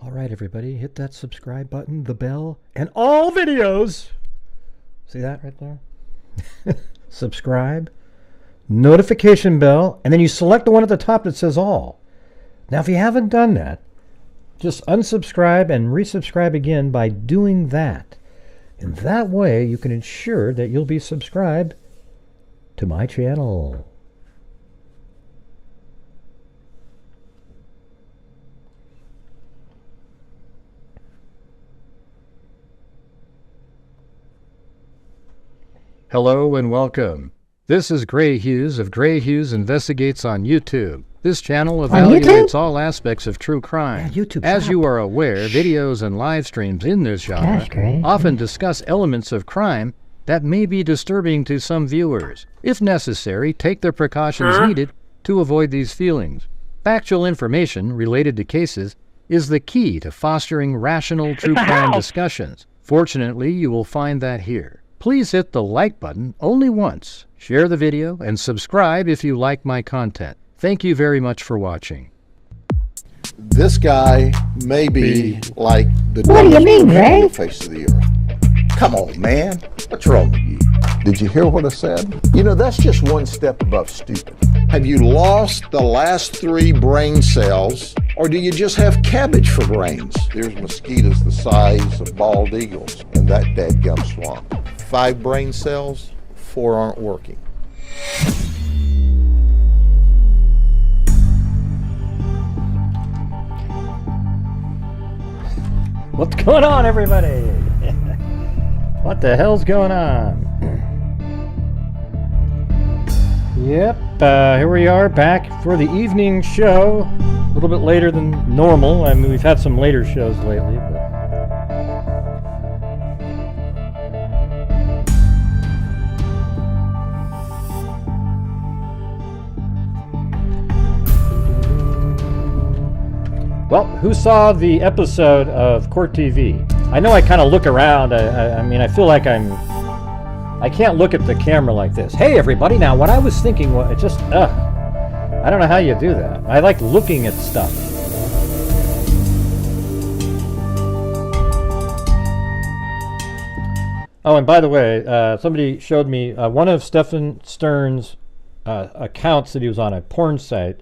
All right, everybody, hit that subscribe button, the bell, and all videos. See that right there? Subscribe, notification bell, and then you select the one at the top that says all. Now, if you haven't done that, just unsubscribe and resubscribe again by doing that. And that way, you can ensure that you'll be subscribed to my channel. Hello and welcome. This is Grant Hughes of Grant Hughes Investigates on YouTube. This channel evaluates all aspects of true crime. Yeah, YouTube, As stop. you are aware, videos and live streams in this genre often discuss elements of crime that may be disturbing to some viewers. If necessary, take the precautions needed to avoid these feelings. Factual information related to cases is the key to fostering rational true crime discussions. Fortunately, you will find that here. Please hit the like button only once, share the video, and subscribe if you like my content. Thank you very much for watching. This guy may be like the What do you mean, dumbest person on Ray? the face of the earth. Come on, man. What's wrong with you? Did you hear what I said? You know, that's just one step above stupid. Have you lost the last 3 brain cells, or do you just have cabbage for brains? There's mosquitoes the size of bald eagles in that dadgum swamp. 5 brain cells, 4 aren't working. What's going on, everybody? What the hell's going on? Yep, here we are back for the evening show. A little bit later than normal. I mean, we've had some later shows lately, but... Well, who saw the episode of Court TV? I know I kind of look around. I mean, I feel like I can't look at the camera like this. Hey, everybody! Now, what I was thinking was it just, I don't know how you do that. I like looking at stuff. Oh, and by the way, somebody showed me one of Stephan Sterns' accounts that he was on a porn site.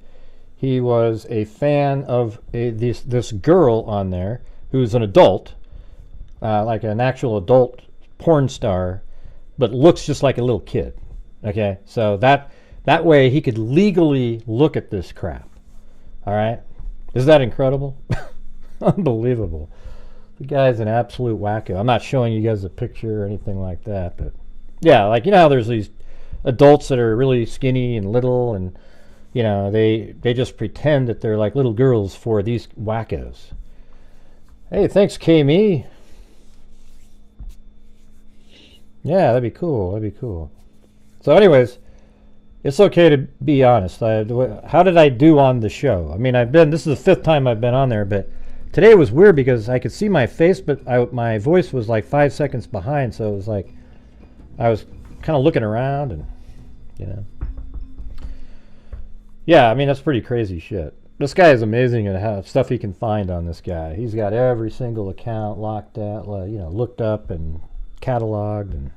He was a fan of this girl on there who's an adult, like an actual adult porn star, but looks just like a little kid. Okay, so that way he could legally look at this crap. All right, is that incredible? Unbelievable. The guy's an absolute wacko. I'm not showing you guys a picture or anything like that, but yeah, like, you know how there's these adults that are really skinny and little, and you know, they just pretend that they're like little girls for these wackos. Hey, thanks, K-Me. Yeah, that'd be cool. That'd be cool. So anyways, it's okay to be honest. How did I do on the show? I mean, this is the 5th time I've been on there, but today was weird because I could see my face, but my voice was like 5 seconds behind, so it was like I was kind of looking around and, you know. Yeah, I mean, that's pretty crazy shit. This guy is amazing at how stuff he can find on this guy. He's got every single account locked out, you know, looked up and cataloged. And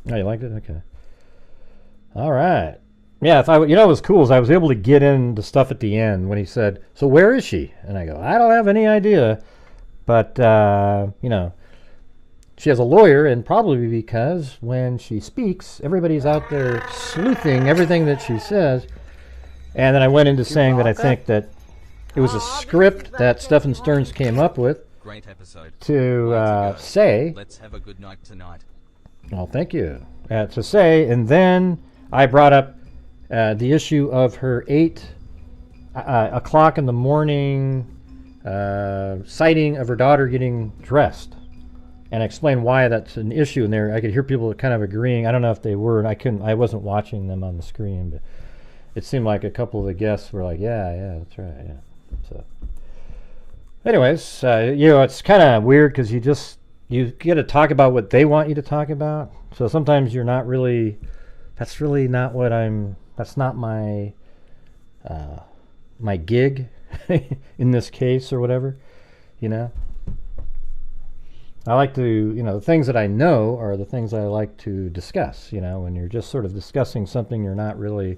oh, you liked it? Okay. All right. Yeah, you know, what was cool is I was able to get into stuff at the end when he said, "So where is she?" And I go, "I don't have any idea, but you know." She has a lawyer, and probably because when she speaks, everybody's out there sleuthing everything that she says. And then I went into saying that I think that it was a script that Stephan Sterns came up with to say. Let's have a good night tonight. Well, thank you. To say, and then I brought up the issue of her 8 o'clock in the morning sighting of her daughter getting dressed. And explain why that's an issue in there. I could hear people kind of agreeing. I don't know if they were, and I wasn't watching them on the screen, but it seemed like a couple of the guests were like, yeah, that's right, yeah. So, anyways, you know, it's kind of weird because you get to talk about what they want you to talk about. So sometimes you're not really. That's really not what I'm. That's not my my gig in this case or whatever, you know. I like to, you know, the things that I know are the things I like to discuss, you know, when you're just sort of discussing something you're not really,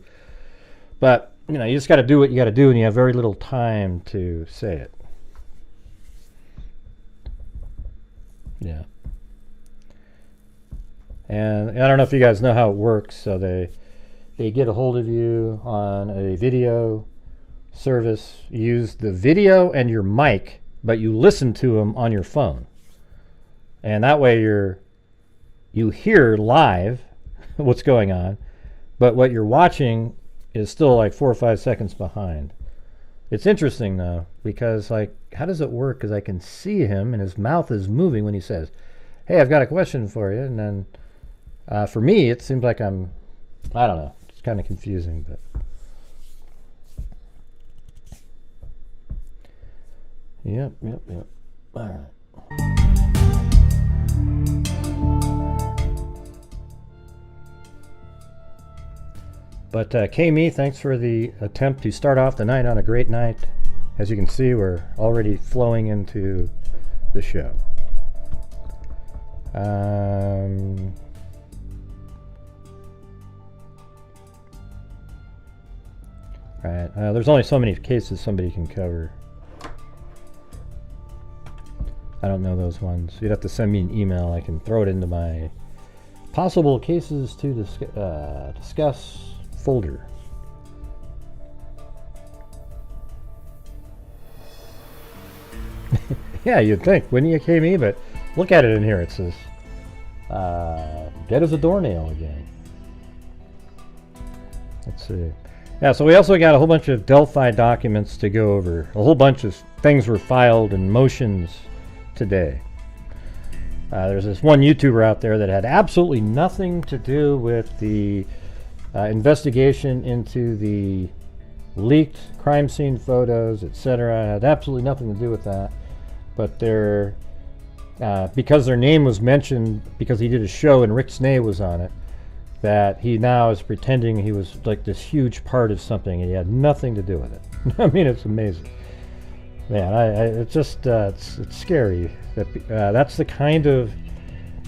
but, you know, you just got to do what you got to do and you have very little time to say it. Yeah. And I don't know if you guys know how it works, so they get a hold of you on a video service, use the video and your mic, but you listen to them on your phone. And that way you hear live what's going on, but what you're watching is still like 4 or 5 seconds behind. It's interesting though, because like, how does it work? Because I can see him and his mouth is moving when he says, hey, I've got a question for you. And then for me, it seems like I don't know, it's kind of confusing, but. Yep. All right. But K-Me, thanks for the attempt to start off the night on a great night. As you can see, we're already flowing into the show. Right. There's only so many cases somebody can cover. I don't know those ones. You'd have to send me an email. I can throw it into my possible cases to discuss folder. Yeah, you'd think, wouldn't you, K-Me? But look at it in here. It says, dead as a doornail again. Let's see. Yeah, so we also got a whole bunch of Delphi documents to go over. A whole bunch of things were filed and motions today. There's this one YouTuber out there that had absolutely nothing to do with the investigation into the leaked crime scene photos, etc. Had absolutely nothing to do with that. But they're because their name was mentioned because he did a show and Rick Snay was on it, that he now is pretending he was like this huge part of something and he had nothing to do with it. I mean, it's amazing. Man, it's just it's scary that that's the kind of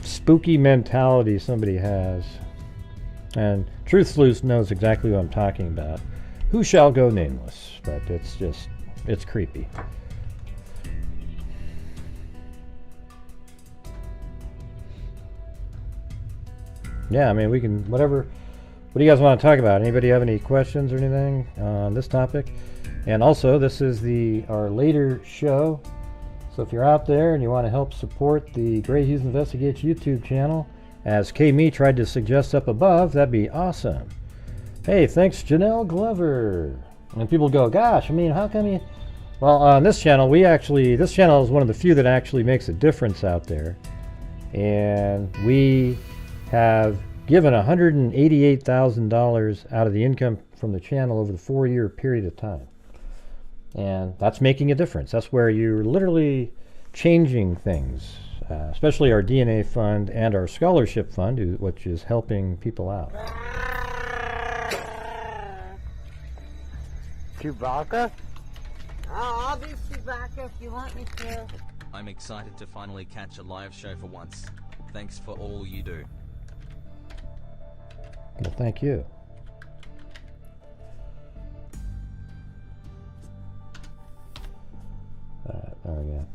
spooky mentality somebody has. And Truth Sleuth knows exactly what I'm talking about. Who shall go nameless? But it's creepy. Yeah, I mean, we can, whatever. What do you guys want to talk about? Anybody have any questions or anything on this topic? And also, this is our later show. So if you're out there and you want to help support the Grant Hughes Investigates YouTube channel, as K-Me tried to suggest up above, that'd be awesome. Hey, thanks, Janelle Glover. And people go, gosh, I mean, how come you... Well, on this channel, this channel is one of the few that actually makes a difference out there. And we have given $188,000 out of the income from the channel over the 4-year period of time. And that's making a difference. That's where you're literally changing things, especially our DNA fund and our scholarship fund, which is helping people out. Chewbacca? Oh, I'll be Chewbacca if you want me to. I'm excited to finally catch a live show for once. Thanks for all you do. Well, thank you. There we go.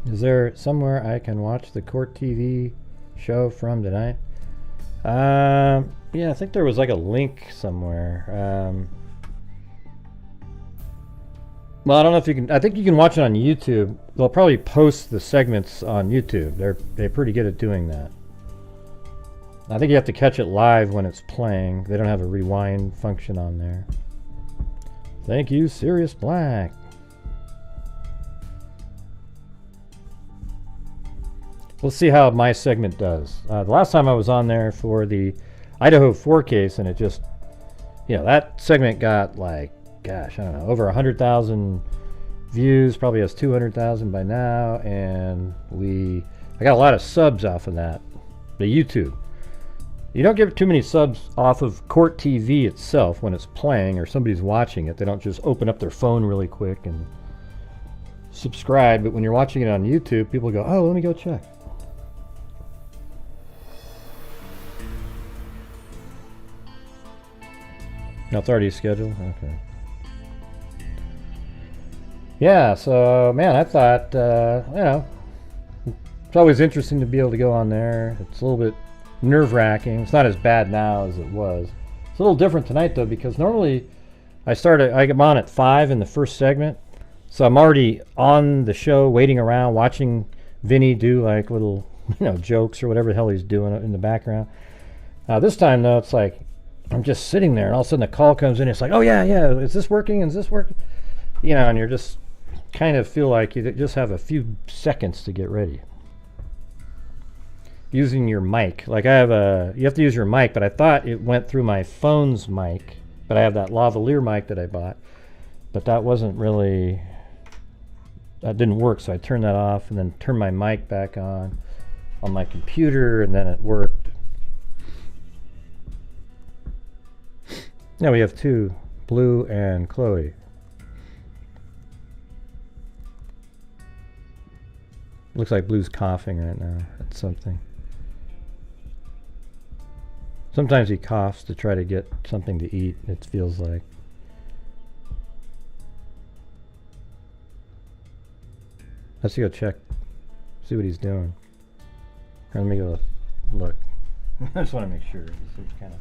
Is there somewhere I can watch the Court TV show from tonight? Yeah, I think there was like a link somewhere. Well, I don't know if you can. I think you can watch it on YouTube. They'll probably post the segments on YouTube. They're pretty good at doing that. I think you have to catch it live when it's playing. They don't have a rewind function on there. Thank you, Sirius Black. Let's see how my segment does. The last time I was on there for the Idaho 4 case, and it just, that segment got like, gosh, I don't know, over 100,000 views, probably has 200,000 by now, and I got a lot of subs off of that, the YouTube. You don't get too many subs off of Court TV itself when it's playing or somebody's watching it. They don't just open up their phone really quick and subscribe. But when you're watching it on YouTube, people go, oh, let me go check. No, it's already scheduled? Okay. Yeah, so, man, I thought, you know, it's always interesting to be able to go on there. It's a little bit nerve-wracking. It's not as bad now as it was. It's a little different tonight, though, because normally I come on at 5 in the first segment. So I'm already on the show, waiting around, watching Vinny do, like, little, you know, jokes or whatever the hell he's doing in the background. This time, though, it's like I'm just sitting there, and all of a sudden a call comes in. It's like, oh, yeah, is this working? Is this working? You know, and you're just kind of feel like you just have a few seconds to get ready. Using your mic. Like you have to use your mic, but I thought it went through my phone's mic. But I have that lavalier mic that I bought. But that didn't work, so I turned that off and then turned my mic back on my computer, and then it worked. Now we have two, Blue and Chloe. Looks like Blue's coughing right now at something. Sometimes he coughs to try to get something to eat, it feels like. Let's go check, see what he's doing. Let me go look. I just want to make sure. It's kind of...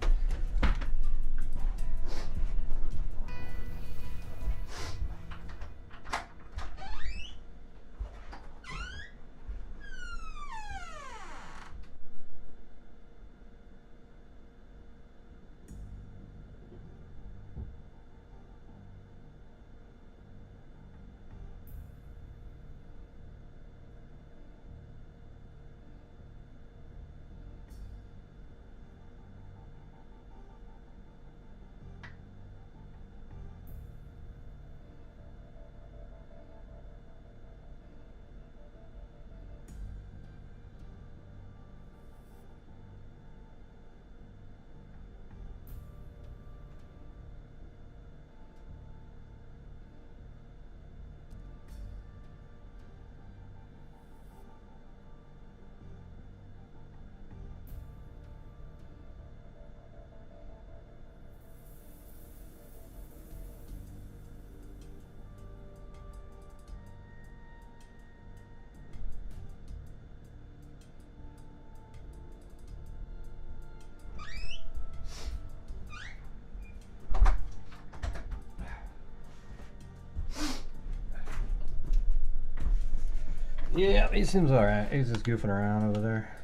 Yeah, he seems alright. He's just goofing around over there.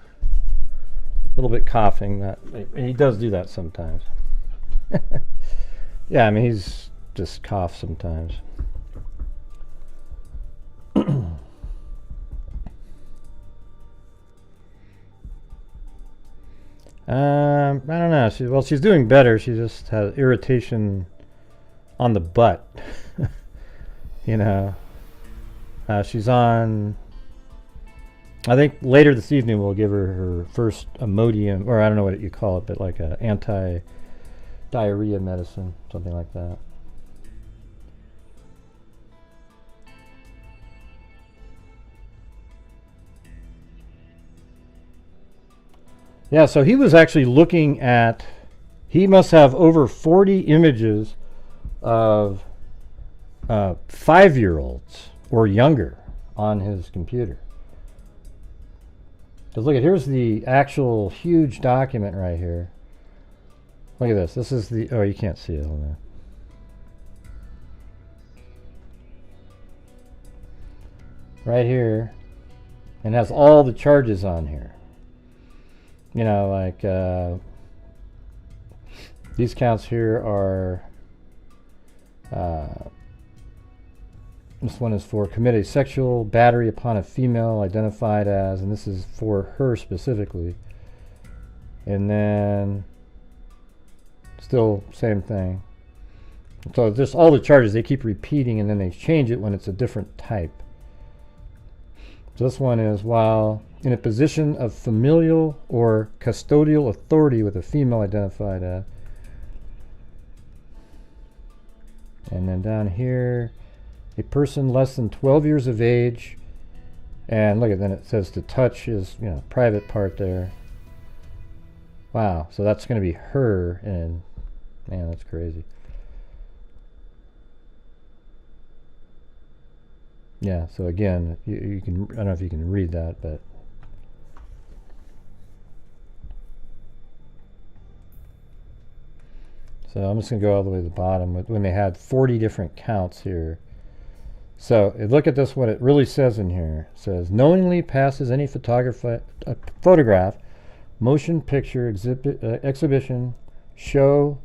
A little bit coughing. He does do that sometimes. Yeah, I mean, he's just coughs sometimes. I don't know. She's doing better. She just has irritation on the butt. You know. She's on... I think later this evening we'll give her first Imodium, or I don't know what you call it, but like a anti-diarrhea medicine, something like that. Yeah, so he was actually looking at... He must have over 40 images of 5-year-olds or younger on his computer. Because look at, here's the actual huge document right here. Look at this. This is the, oh, you can't see it. Hold on. Right here. And has all the charges on here. You know, like, these counts here are, this one is for commit a sexual battery upon a female identified as, and this is for her specifically. And then still same thing. So just all the charges they keep repeating, and then they change it when it's a different type. So this one is while in a position of familial or custodial authority with a female identified as. And then down here, a person less than 12 years of age. And look at, then it says to touch his, private part there. Wow, so that's going to be her, and man, that's crazy. Yeah, so again, you can, I don't know if you can read that, but so I'm just going to go all the way to the bottom when they had 40 different counts here. So look at this, what it really says in here. It says, knowingly passes any photograph, motion picture, exhibition, show,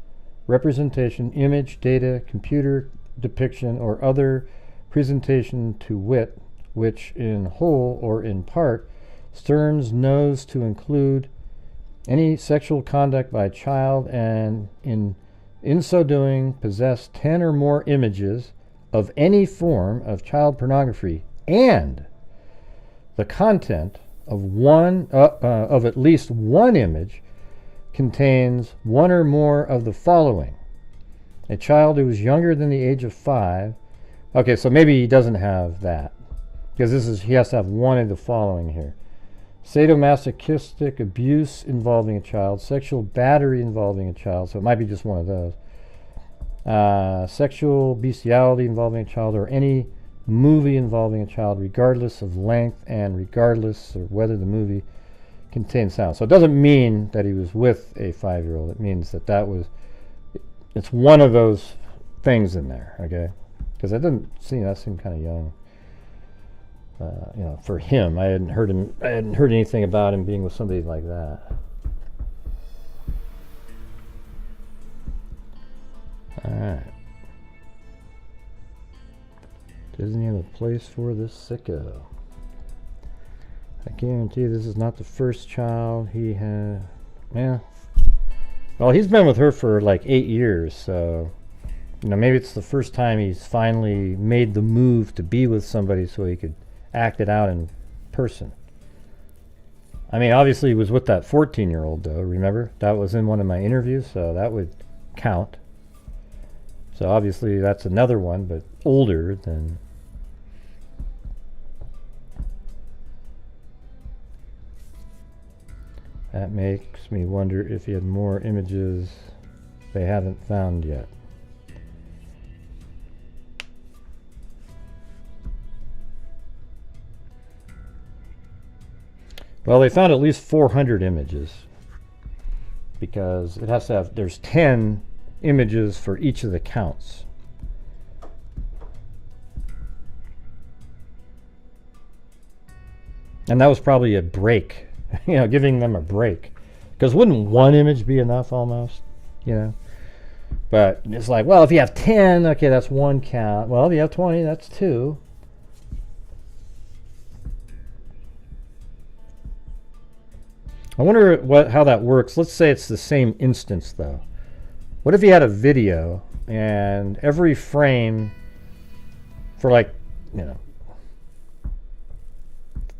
representation, image, data, computer depiction, or other presentation to wit, which in whole or in part, Sterns knows to include any sexual conduct by a child, and in so doing possess 10 or more images of any form of child pornography, and the content of at least one image contains one or more of the following: a child who is younger than the age of 5. Okay, so maybe he doesn't have that, because he has to have one of the following here: sadomasochistic abuse involving a child, sexual battery involving a child, so it might be just one of those, sexual bestiality involving a child, or any movie involving a child, regardless of length and regardless of whether the movie contains sound. So it doesn't mean that he was with a 5-year-old. It means that it's one of those things in there, okay? Because that seemed kind of young. For him, I hadn't heard anything about him being with somebody like that. All right. Doesn't he have a place for this sicko? I guarantee this is not the first child he had. Yeah. Well, he's been with her for like 8 years, so maybe it's the first time he's finally made the move to be with somebody so he could act it out in person. I mean, obviously he was with that 14-year-old though, remember? That was in one of my interviews, so that would count. So obviously that's another one, but older than... That makes me wonder if he had more images they haven't found yet. Well, they found at least 400 images, because it has to have, there's 10 images for each of the counts. And that was probably a break, giving them a break. Because wouldn't one image be enough almost, But it's like, well, if you have 10, okay, that's one count. Well, if you have 20, that's 2. I wonder how that works. Let's say it's the same instance, though. What if you had a video and every frame for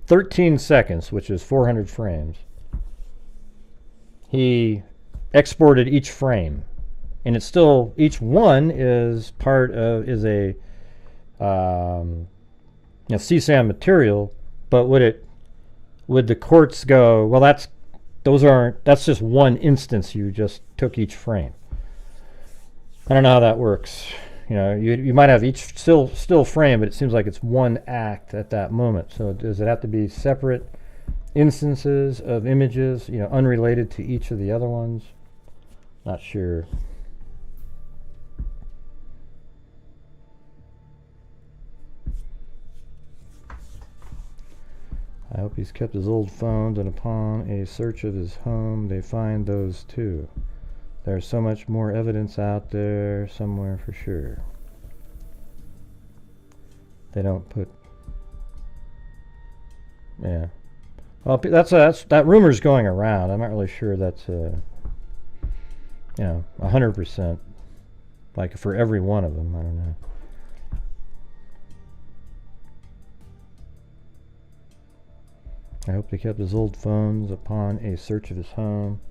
13 seconds, which is 400 frames, he exported each frame, and it's still, each one is part of, is a CSAM material, but would the courts go, well, that's just one instance, you just took each frame? I don't know how that works. You might have each still frame, but it seems like it's one act at that moment. So does it have to be separate instances of images, unrelated to each of the other ones? Not sure. I hope he's kept his old phones, and upon a search of his home, they find those too. There's so much more evidence out there somewhere for sure. They don't put... Yeah. Well, that rumor's going around. I'm not really sure that's 100%. Like for every one of them, I don't know. I hope they kept his old phones upon a search of his home.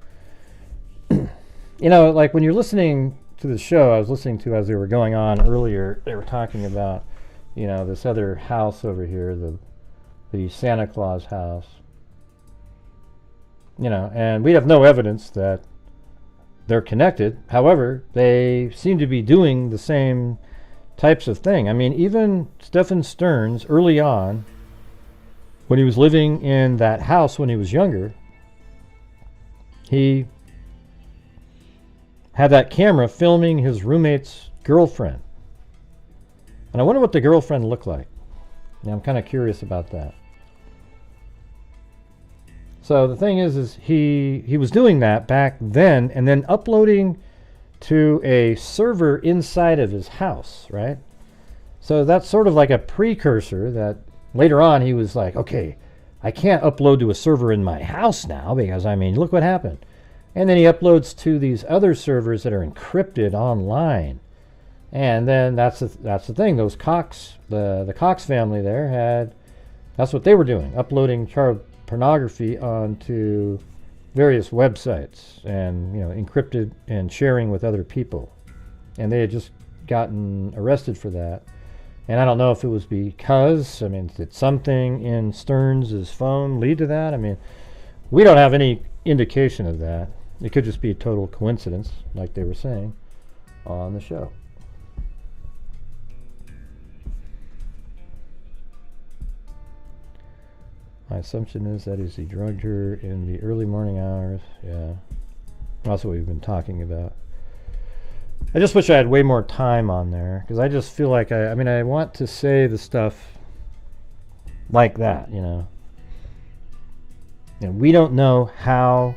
You know, like when you're listening to the show I was listening to as they were going on earlier, they were talking about, you know, this other house over here, the Santa Claus house. You know, and we have no evidence that they're connected. However, they seem to be doing the same types of thing. I mean, even Stephan Sterns, early on, when he was living in that house when he was younger, he had that camera filming his roommate's girlfriend. And I wonder what the girlfriend looked like. Yeah, I'm kind of curious about that. So the thing is he was doing that back then and then uploading to a server inside of his house, right? So that's sort of like a precursor that later on he was like, okay, I can't upload to a server in my house now because, I mean, look what happened. And then he uploads to these other servers that are encrypted online. And then that's the thing. Those Cox, the Cox family there had, that's what they were doing, uploading child pornography onto various websites and, you know, encrypted and sharing with other people. And they had just gotten arrested for that. And I don't know if it was because, I mean, did something in Sterns' phone lead to that? I mean, we don't have any indication of that. It could just be a total coincidence, like they were saying on the show. My assumption is that he drugged her in the early morning hours. Yeah. That's what we've been talking about. I just wish I had way more time on there, because I just feel like I mean, I want to say the stuff like that, you know. And we don't know how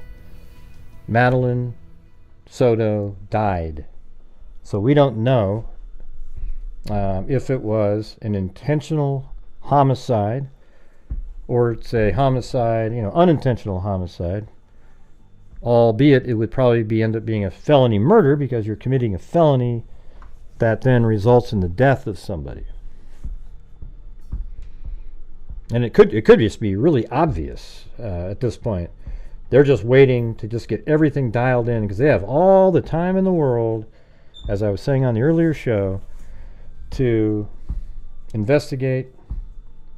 Madeline Soto died. So we don't know if it was an intentional homicide or it's a homicide, you know, unintentional homicide, albeit it would probably end up being a felony murder because you're committing a felony that then results in the death of somebody. And it could just be really obvious at this point. They're just waiting to just get everything dialed in because they have all the time in the world, as I was saying on the earlier show, to investigate.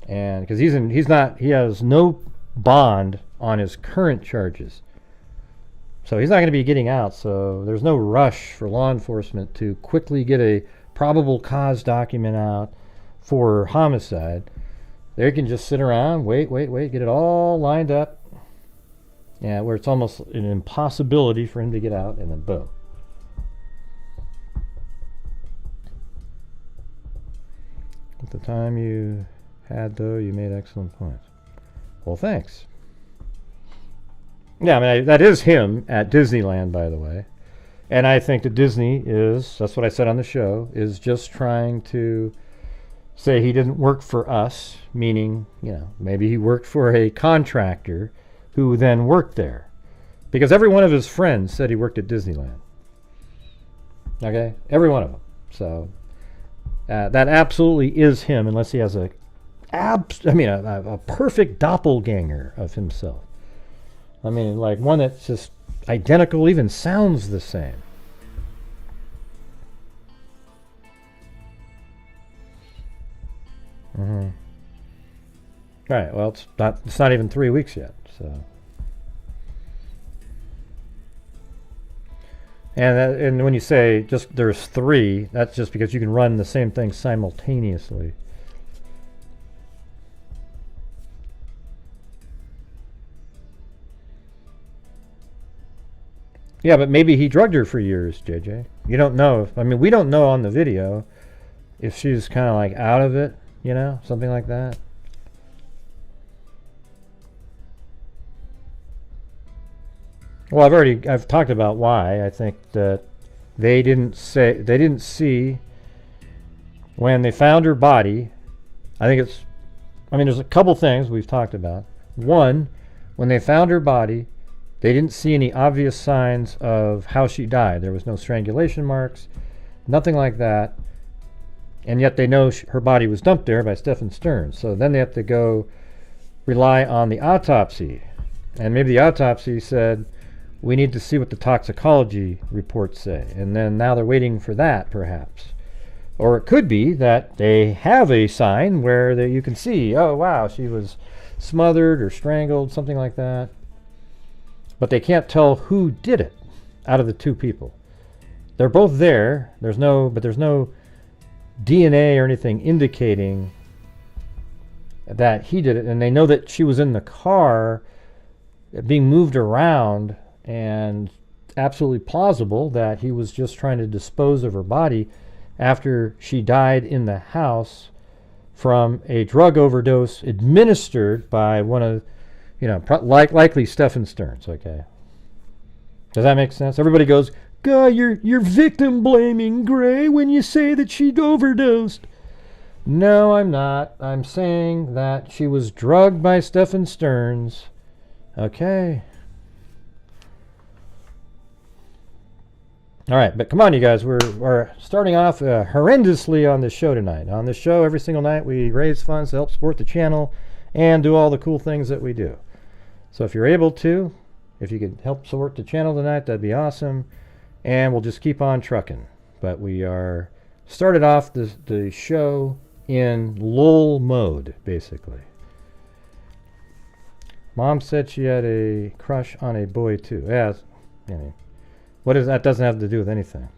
And because he has no bond on his current charges. So he's not going to be getting out. So there's no rush for law enforcement to quickly get a probable cause document out for homicide. They can just sit around, wait, get it all lined up. Yeah, where it's almost an impossibility for him to get out, and then boom. At the time you had, though, you made excellent points. Well, thanks. Yeah, I mean, that is him at Disneyland, by the way. And I think that Disney is, that's what I said on the show, is just trying to say he didn't work for us, meaning, you know, maybe he worked for a contractor who then worked there. Because every one of his friends said he worked at Disneyland. Okay? Every one of them. So that absolutely is him, unless he has a perfect doppelganger of himself. I mean, like one that's just identical, even sounds the same. Mm-hmm. All right. Well, it's not even 3 weeks yet. So, and when you say just there's 3, that's just because you can run the same thing simultaneously. Yeah, but maybe he drugged her for years, JJ. You don't know. We don't know on the video if she's kind of like out of it, you know, something like that. Well, I've talked about why. I think that they didn't see when they found her body. There's a couple things we've talked about. One, when they found her body, they didn't see any obvious signs of how she died. There was no strangulation marks, nothing like that. And yet they know her body was dumped there by Stephan Sterns. So then they have to go rely on the autopsy. And maybe the autopsy said, we need to see what the toxicology reports say. And then now they're waiting for that, perhaps. Or it could be that they have a sign where you can see, oh, wow, she was smothered or strangled, something like that. But they can't tell who did it out of the two people. They're both there. There's no DNA or anything indicating that he did it. And they know that she was in the car being moved around, and absolutely plausible that he was just trying to dispose of her body after she died in the house from a drug overdose administered by one of, likely Stephan Sterns, okay? Does that make sense? Everybody goes, God, you're victim blaming, Gray, when you say that she overdosed. No, I'm not. I'm saying that she was drugged by Stephan Sterns. Okay. All right, but come on, you guys. We're starting off horrendously on this show tonight. On this show, every single night, we raise funds to help support the channel and do all the cool things that we do. So if you're able to, if you could help support the channel tonight, that'd be awesome. And we'll just keep on trucking. But we are started off the show in lull mode, basically. Mom said she had a crush on a boy, too. Yeah, that doesn't have to do with anything,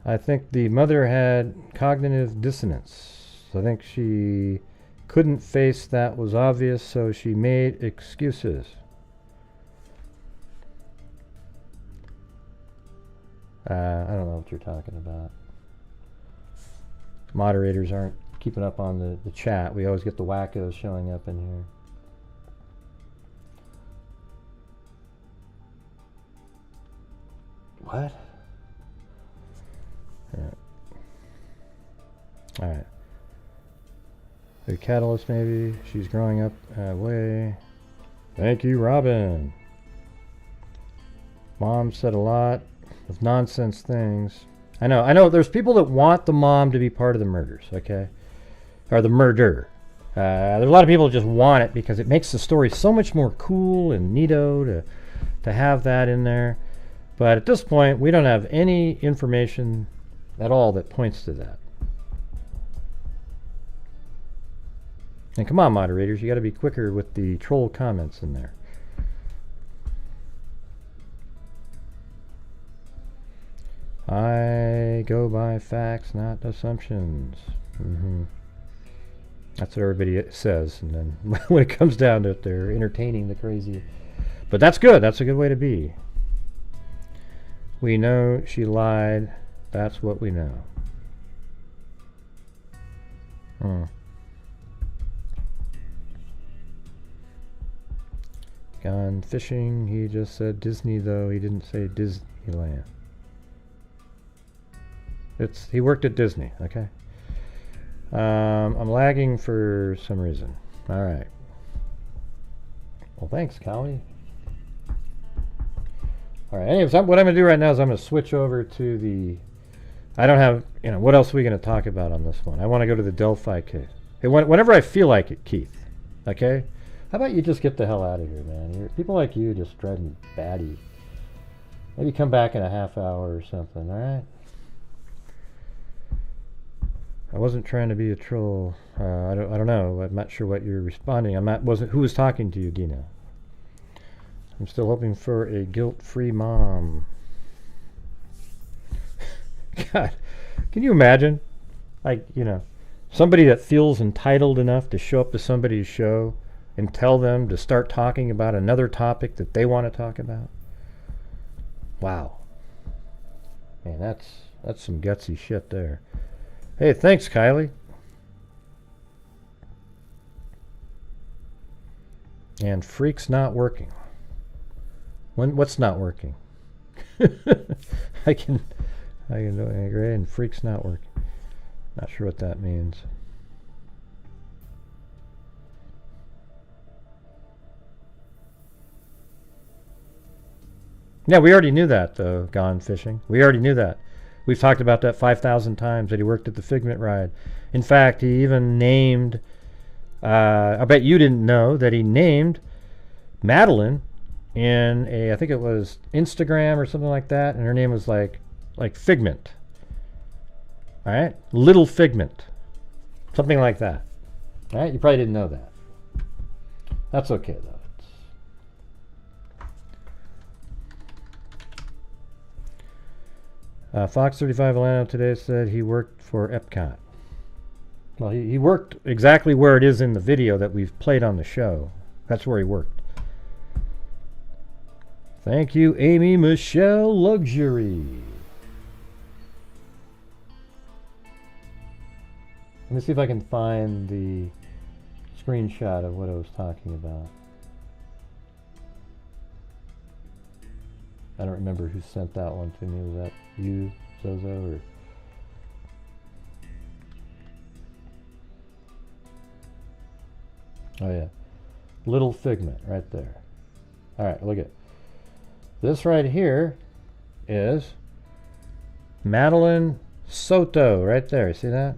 I think the mother had cognitive dissonance. I think she couldn't face that was obvious, so she made excuses. I don't know what you're talking about. Moderators aren't keeping up on the chat. We always get the wackos showing up in here. What? All right. The catalyst, maybe. She's growing up way. Thank you, Robin. Mom said a lot of nonsense things. I know. There's people that want the mom to be part of the murders, okay? Or the murder. There's a lot of people that just want it because it makes the story so much more cool and neato to have that in there. But at this point, we don't have any information at all that points to that. And come on, moderators, you got to be quicker with the troll comments in there. I go by facts, not assumptions. That's what everybody says. And then when it comes down to it, they're entertaining the crazy. But that's good. That's a good way to be. We know she lied. That's what we know. Gone fishing. He just said Disney, though. He didn't say Disneyland. He worked at Disney, okay? I'm lagging for some reason. All right. Well, thanks, Callie. All right, anyways, what I'm going to do right now is I'm going to switch over to the... I don't have... what else are we going to talk about on this one? I want to go to the Delphi case. Hey, whenever I feel like it, Keith. Okay? How about you just get the hell out of here, man? People like you just drive me batty. Maybe come back in a half hour or something, all right? I wasn't trying to be a troll. I don't know. I'm not sure what you're responding. Who was talking to you, Dina? I'm still hoping for a guilt-free mom. God, can you imagine? Somebody that feels entitled enough to show up to somebody's show and tell them to start talking about another topic that they want to talk about? Wow. Man, that's some gutsy shit there. Hey, thanks, Kylie. And freak's not working. What's not working? I can agree, and freak's not working. Not sure what that means. Yeah, we already knew that, though, Gone Fishing. We already knew that. We've talked about that 5,000 times, that he worked at the Figment ride. In fact, he even named I bet you didn't know that he named Madeline in I think it was Instagram or something like that, and her name was like Figment. All right, Little Figment, something like that. All right, you probably didn't know that. That's okay though. Fox 35 Atlanta today said he worked for Epcot. Well, he worked exactly where it is in the video that we've played on the show. That's where he worked. Thank you, Amy Michelle Luxury. Let me see if I can find the screenshot of what I was talking about. I don't remember who sent that one to me. Was that you, Zozo, or... Oh yeah, Little Figment right there. All right, look at this right here is Madeline Soto right there. See that?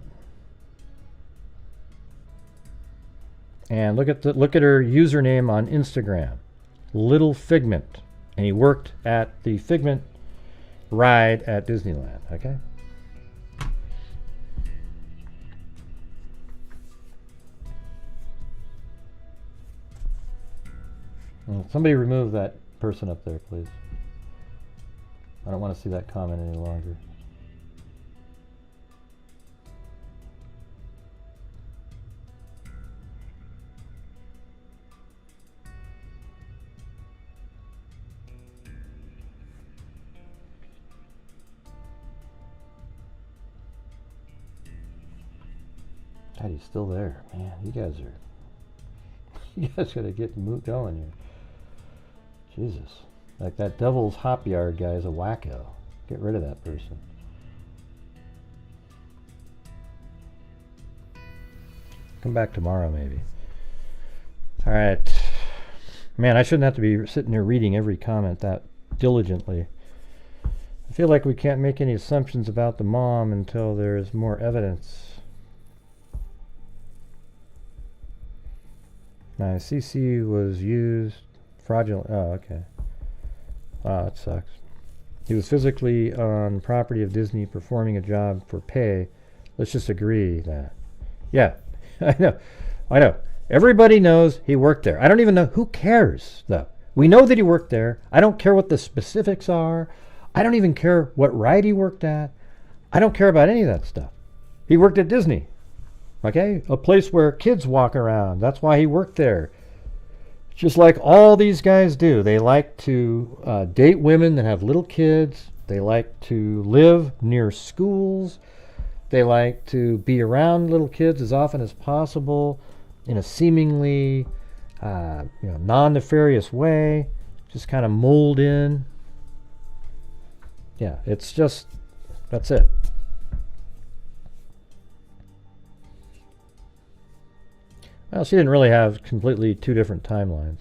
And look at her username on Instagram, Little Figment, and he worked at the Figment ride at Disneyland. Okay. Somebody remove that person up there, please. I don't want to see that comment any longer. God, he's still there. Man, you guys gotta get going here. Jesus. Like that Devil's Hop Yard guy is a wacko. Get rid of that person. Come back tomorrow, maybe. Alright. Man, I shouldn't have to be sitting there reading every comment that diligently. I feel like we can't make any assumptions about the mom until there's more evidence. Now, CC was used fraudulent. Oh, okay. Wow, that sucks. He was physically on property of Disney performing a job for pay. Let's just agree that. Yeah, I know. Everybody knows he worked there. I don't even know. Who cares, though? We know that he worked there. I don't care what the specifics are. I don't even care what ride he worked at. I don't care about any of that stuff. He worked at Disney. Okay? A place where kids walk around. That's why he worked there. Just like all these guys do. They like to date women that have little kids. They like to live near schools. They like to be around little kids as often as possible in a seemingly non-nefarious way. Just kind of mold in. Yeah, it's just, that's it. Well, she didn't really have completely two different timelines.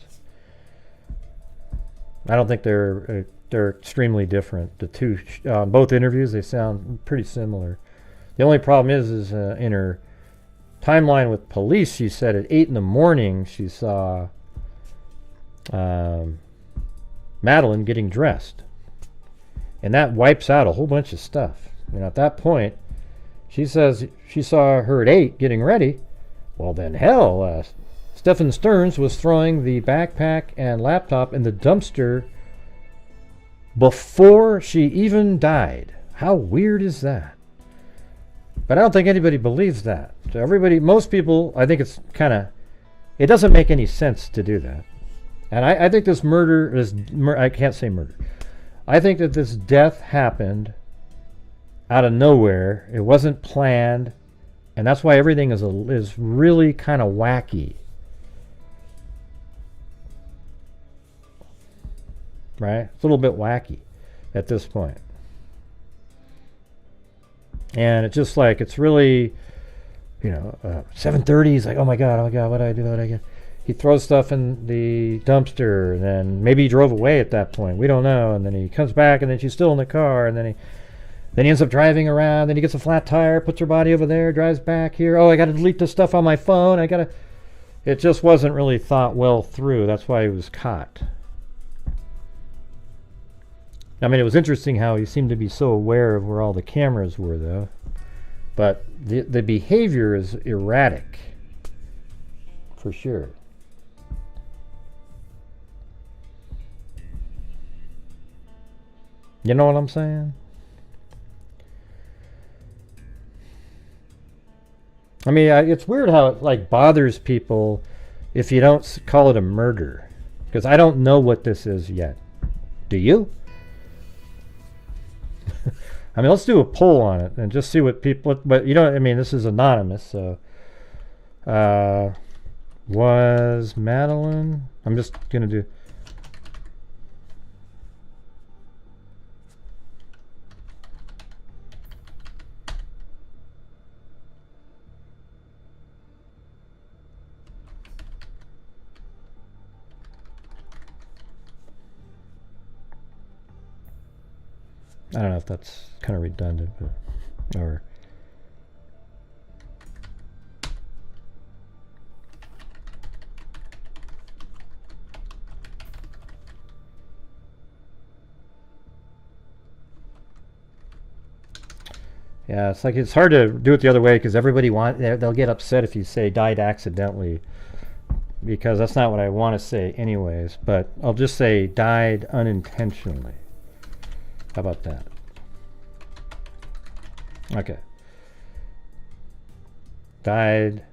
I don't think they're extremely different. The two, both interviews, they sound pretty similar. The only problem is in her timeline with police, she said at 8 in the morning she saw Madeline getting dressed. And that wipes out a whole bunch of stuff. And at that point, she says she saw her at 8 getting ready. Well, then hell, Stephan Sterns was throwing the backpack and laptop in the dumpster before she even died. How weird is that? But I don't think anybody believes that. So most people, I think it's kind of, it doesn't make any sense to do that. And I think this I can't say murder. I think that this death happened out of nowhere. It wasn't planned. And that's why everything is really kind of wacky. Right? It's a little bit wacky at this point. And it's just like, it's really, 7:30, he's like, oh my God, what did I do? He throws stuff in the dumpster, and then maybe he drove away at that point. We don't know. And then he comes back, and then she's still in the car, and then he ends up driving around. Then he gets a flat tire, puts her body over there, drives back here. Oh, I got to delete this stuff on my phone. It just wasn't really thought well through. That's why he was caught. I mean, it was interesting how he seemed to be so aware of where all the cameras were, though. But the behavior is erratic, for sure. You know what I'm saying? I mean, it's weird how it like bothers people if you don't call it a murder, because I don't know what this is yet. Do you? I mean, let's do a poll on it and just see what people. But you know, I mean, this is anonymous, so. Was Madeline? I'm just gonna do. I don't know if that's kind of redundant, but, or yeah, it's like it's hard to do it the other way because everybody they'll get upset if you say died accidentally, because that's not what I want to say anyways. But I'll just say died unintentionally. How about that? Okay. Died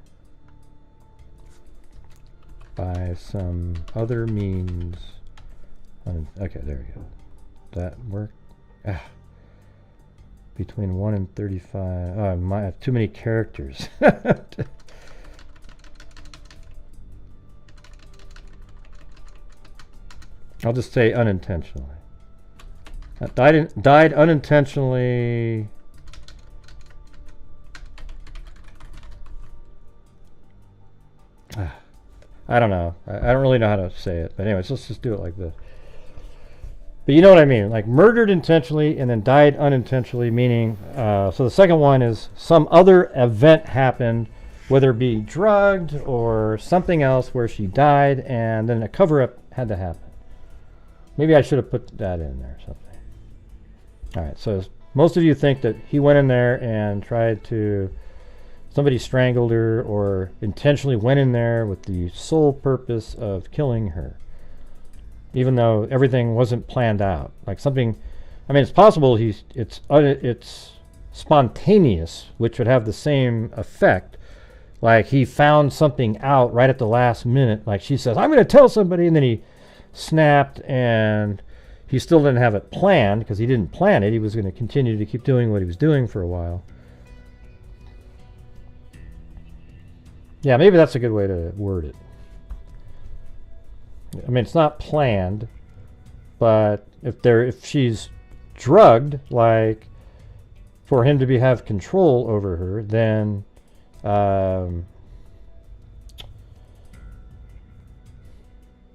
by some other means. Okay, there we go. That work? Between 1 and 35. Oh, I have too many characters. I'll just say unintentionally. Died unintentionally. I don't know. I don't really know how to say it. But anyways, let's just do it like this. But you know what I mean. Like murdered intentionally and then died unintentionally, meaning, so the second one is some other event happened, whether it be drugged or something else where she died and then a cover-up had to happen. Maybe I should have put that in there or something. All right, so most of you think that he went in there and tried to, somebody strangled her or intentionally went in there with the sole purpose of killing her, even though everything wasn't planned out. Like something, I mean, it's possible it's spontaneous, which would have the same effect. Like he found something out right at the last minute. Like she says, I'm going to tell somebody, and then he snapped and he still didn't have it planned because he didn't plan it. He was going to continue to keep doing what he was doing for a while. Yeah, maybe that's a good way to word it. I mean, it's not planned, but if she's drugged, like for him to have control over her, then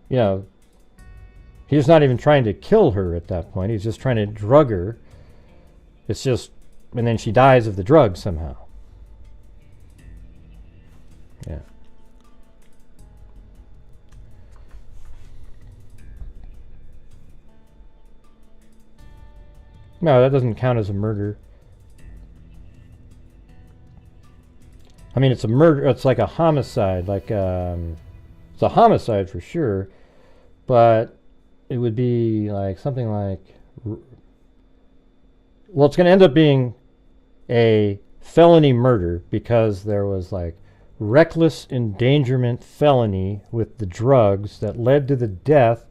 you know, he's not even trying to kill her at that point. He's just trying to drug her. It's just, and then she dies of the drug somehow. Yeah. No, that doesn't count as a murder. I mean, it's a murder. It's like a homicide. Like it's a homicide for sure, but it would be like something like, well, it's going to end up being a felony murder because there was like reckless endangerment felony with the drugs that led to the death.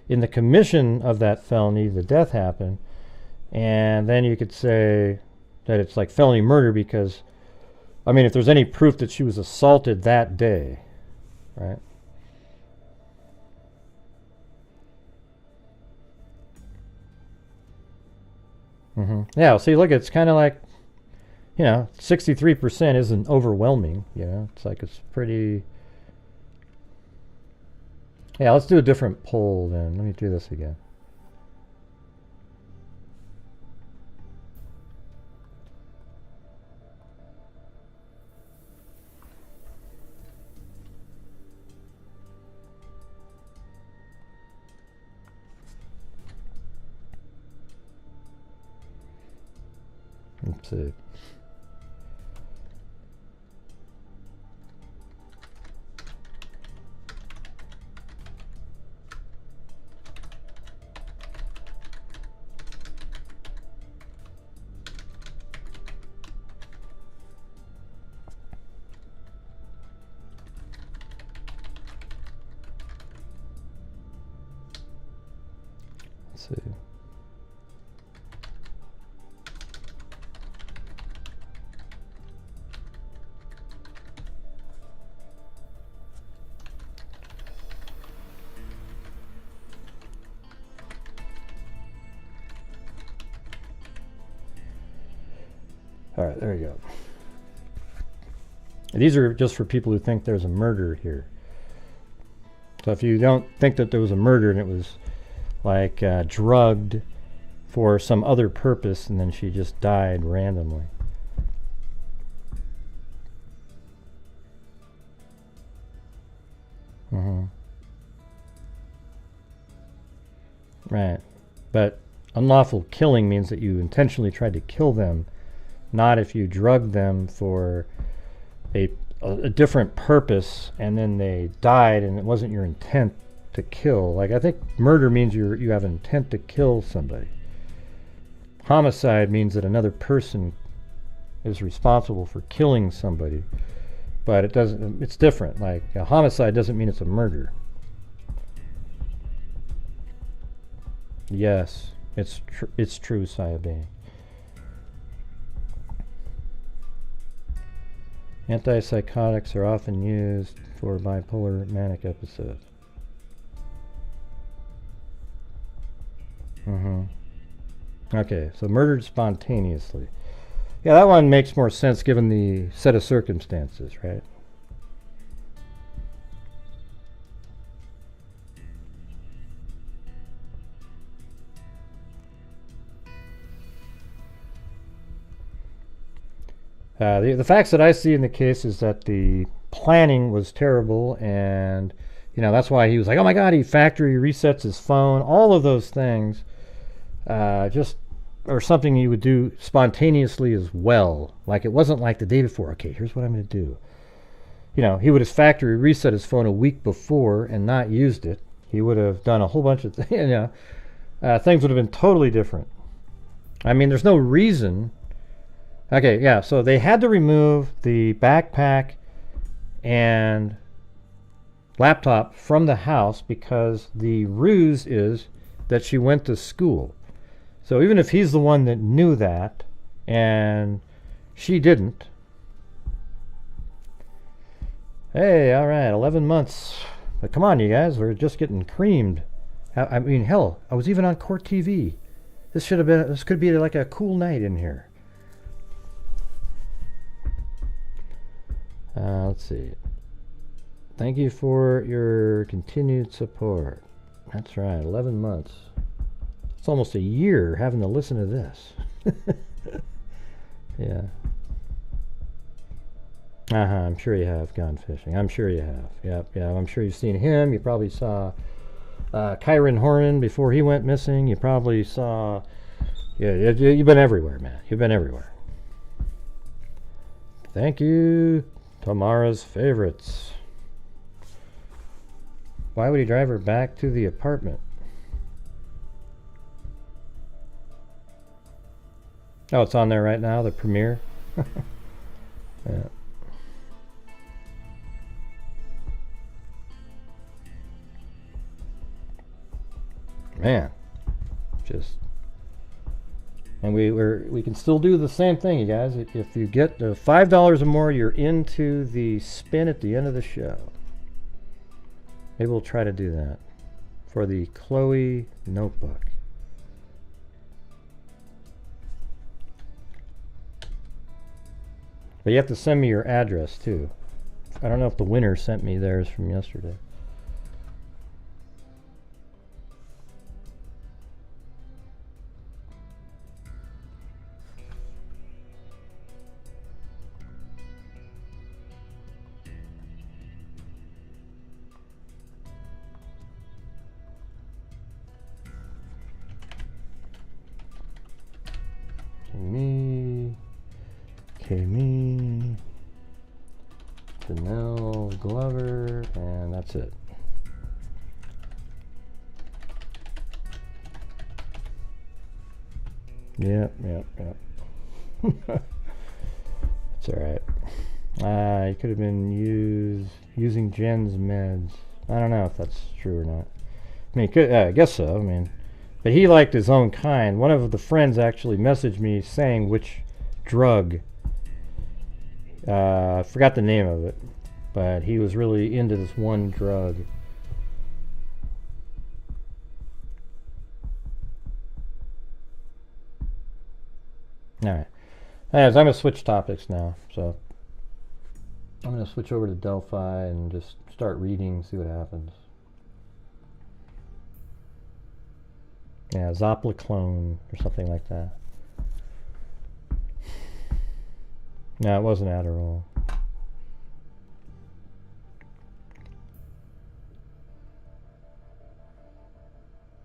In the commission of that felony, the death happened. And then you could say that it's like felony murder because, I mean, if there's any proof that she was assaulted that day, right? Yeah, see, look, it's kind of like, you know, 63% isn't overwhelming, you know, it's like it's pretty. Yeah, let's do a different poll then. Let me do this again. Let's see. Let's see. All right, there you go. These are just for people who think there's a murder here. So if you don't think that there was a murder and it was like drugged for some other purpose and then she just died randomly. Right. But unlawful killing means that you intentionally tried to kill them, not if you drugged them for a different purpose and then they died and it wasn't your intent to kill. Like, I think murder means you have intent to kill somebody. Homicide means that another person is responsible for killing somebody, but it doesn't. It's different. Like, a homicide doesn't mean it's a murder. Yes, it's true, Sayabane. Antipsychotics are often used for bipolar manic episodes. Okay, so murdered spontaneously. Yeah, that one makes more sense given the set of circumstances, right? The facts that I see in the case is that the planning was terrible, and that's why he was like, oh my god, he factory resets his phone. All of those things just are something you would do spontaneously as well. Like, it wasn't like the day before, okay, here's what I'm going to do. He would have factory reset his phone a week before and not used it. He would have done a whole bunch of things. Things would have been totally different. I mean, there's no reason. Okay, yeah, so they had to remove the backpack and laptop from the house because the ruse is that she went to school. So even if he's the one that knew that and she didn't. Hey, all right, 11 months. But come on, you guys, we're just getting creamed. I mean, hell, I was even on Court TV. This could be like a cool night in here. Let's see. Thank you for your continued support. That's right, 11 months. It's almost a year having to listen to this. Yeah. I'm sure you have gone fishing. I'm sure you have. Yep, yeah. I'm sure you've seen him. You probably saw Kyron Horman before he went missing. You probably saw... Yeah, you've been everywhere, man. You've been everywhere. Thank you. Tamara's favorites. Why would he drive her back to the apartment? Oh, it's on there right now, the premiere. Yeah. Man, just... And we can still do the same thing, you guys. If you get $5 or more, you're into the spin at the end of the show. Maybe we'll try to do that for the Chloe notebook. But you have to send me your address too. I don't know if the winner sent me theirs from yesterday. Me. Okay, me. Danelle Glover, and that's it. Yep. It's alright. You could have been using Jen's meds. I don't know if that's true or not. I mean, I guess so. I mean, but he liked his own kind. One of the friends actually messaged me saying which drug. I forgot the name of it, but he was really into this one drug. Alright. Anyways, I'm going to switch topics now. So I'm going to switch over to Delphi and just start reading, see what happens. Yeah, Zopliclone or something like that. No, it wasn't Adderall.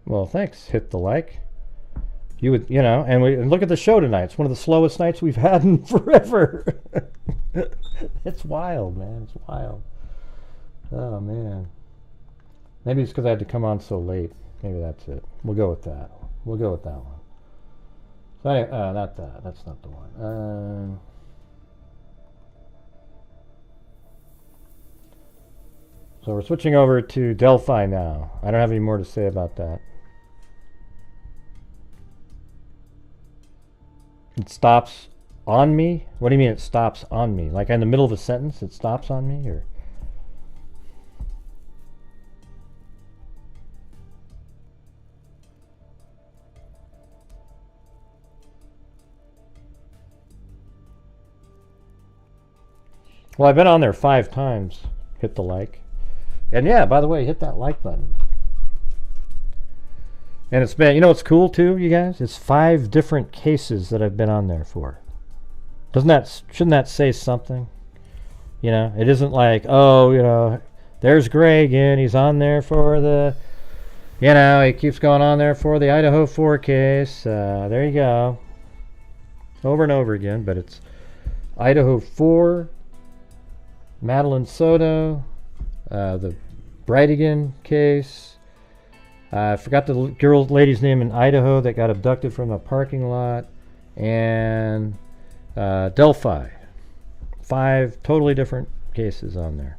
Well, thanks. Hit the like. You would, and look at the show tonight. It's one of the slowest nights we've had in forever. It's wild, man. It's wild. Oh, man. Maybe it's because I had to come on so late. Maybe that's it. We'll go with that. We'll go with that one. So anyway, not that. That's not the one. So we're switching over to Delphi now. I don't have any more to say about that. It stops on me? What do you mean it stops on me? Like in the middle of a sentence it stops on me? Or well, I've been on there 5 times. Hit the like. And yeah, by the way, hit that like button. And it's been, what's cool too, you guys? It's 5 different cases that I've been on there for. Shouldn't that say something? It isn't like, there's Greg and he's on there for the, he keeps going on there for the Idaho 4 case. There you go. Over and over again, but it's Idaho 4, Madeline Soto, the Brightigan case. I forgot the lady's name in Idaho that got abducted from a parking lot. And Delphi. 5 totally different cases on there.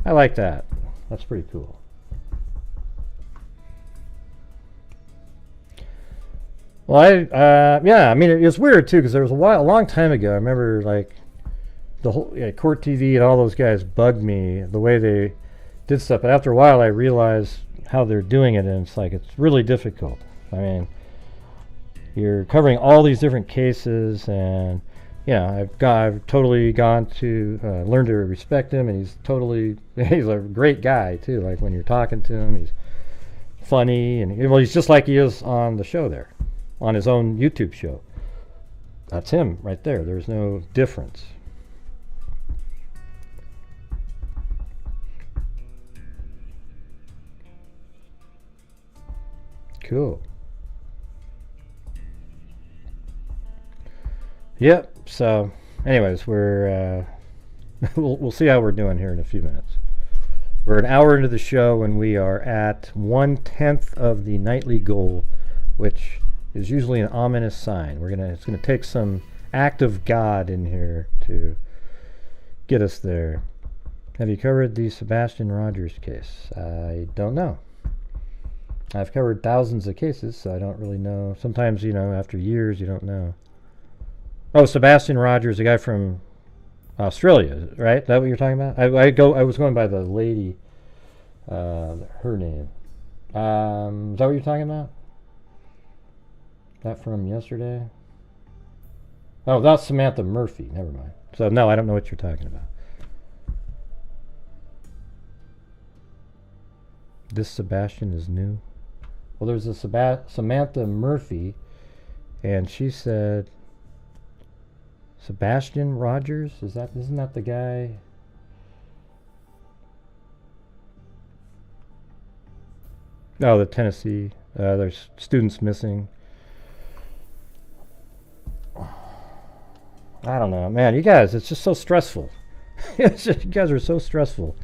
I like that. That's pretty cool. Well, it was weird too, because there was a long time ago, I remember like the whole Court TV and all those guys bugged me the way they did stuff. But after a while I realized how they're doing it, and it's really difficult. I mean, you're covering all these different cases, and I've totally gone to learn to respect him, and he's a great guy too. Like when you're talking to him, he's funny, and he's just like he is on the show there, on his own YouTube show. That's him right there. There's no difference. Cool. Yep. So, anyways, we're we'll see how we're doing here in a few minutes. We're an hour into the show, and we are at 1/10 of the nightly goal, which is usually an ominous sign. It's gonna take some act of God in here to get us there. Have you covered the Sebastian Rogers case? I don't know. I've covered thousands of cases, so I don't really know. Sometimes, after years, you don't know. Oh, Sebastian Rogers, the guy from Australia, right? Is that what you're talking about? I was going by the lady, her name. Is that what you're talking about? That from yesterday? Oh, that's Samantha Murphy. Never mind. So, no, I don't know what you're talking about. This Sebastian is new. Well, there's a Samantha Murphy, and she said Sebastian Rogers. Isn't that the guy? Oh, the Tennessee. There's students missing. I don't know, man. You guys, it's just so stressful. It's just, you guys are so stressful.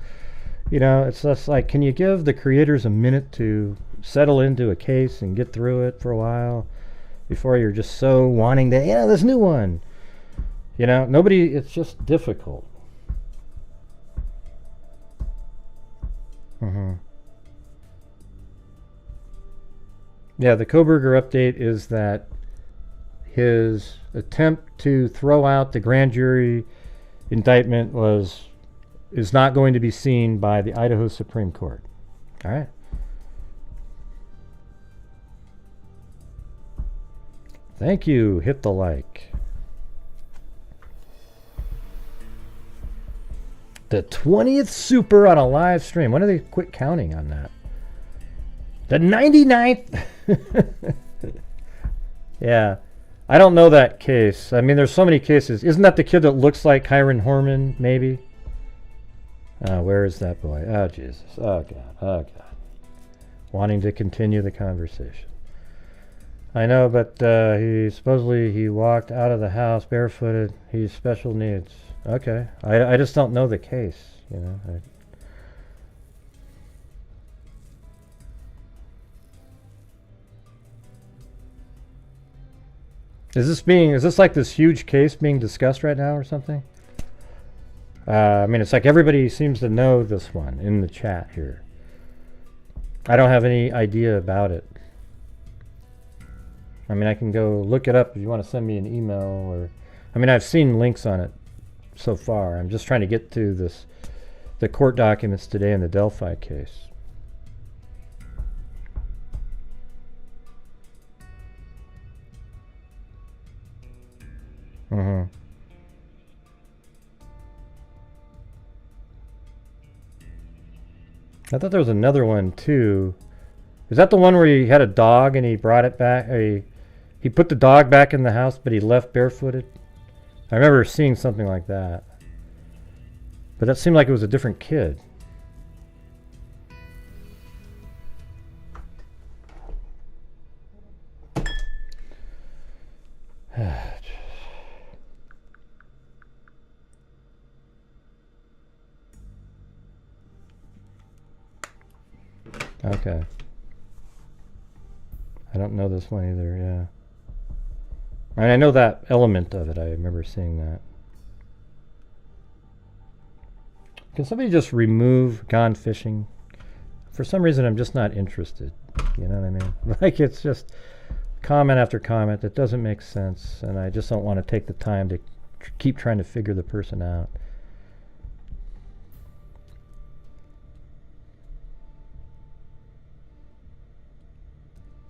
You know, it's just like, can you give the creators a minute to settle into a case and get through it for a while before you're just so wanting to, yeah, this new one. You know, nobody, it's just difficult. Yeah, the Koberger update is that his attempt to throw out the grand jury indictment is not going to be seen by the Idaho Supreme Court. All right. Thank you. Hit the like. The 20th super on a live stream. When do they quit counting on that? The 99th. Yeah. I don't know that case. I mean, there's so many cases. Isn't that the kid that looks like Kyron Horman, maybe? Where is that boy? Oh, Jesus. Oh, God. Oh, God. Wanting to continue the conversation. I know, but he walked out of the house barefooted. He's special needs. Okay. I just don't know the case, you know. Is this like this huge case being discussed right now or something? I mean, it's like everybody seems to know this one in the chat here. I don't have any idea about it. I mean, I can go look it up if you want to send me an email, or I mean, I've seen links on it so far. I'm just trying to get to the court documents today in the Delphi case. I thought there was another one too. Is that the one where he had a dog and he brought it back? He put the dog back in the house, but he left barefooted? I remember seeing something like that. But that seemed like it was a different kid. Okay. I don't know this one either, yeah. I mean, I know that element of it. I remember seeing that. Can somebody just remove gone fishing? For some reason, I'm just not interested. You know what I mean? Like, it's just comment after comment that doesn't make sense, and I just don't want to take the time to keep trying to figure the person out.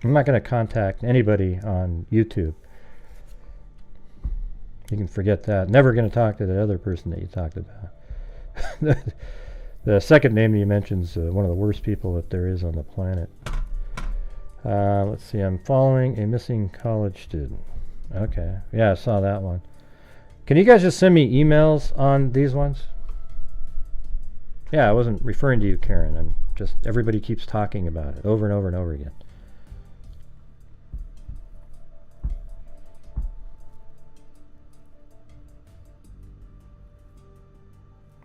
I'm not going to contact anybody on YouTube. You can forget that. Never going to talk to the other person that you talked about. The second name that you mentioned is one of the worst people that there is on the planet. Let's see. I'm following a missing college student. Okay. Yeah, I saw that one. Can you guys just send me emails on these ones? Yeah, I wasn't referring to you, Karen. I'm just, everybody keeps talking about it over and over and over again.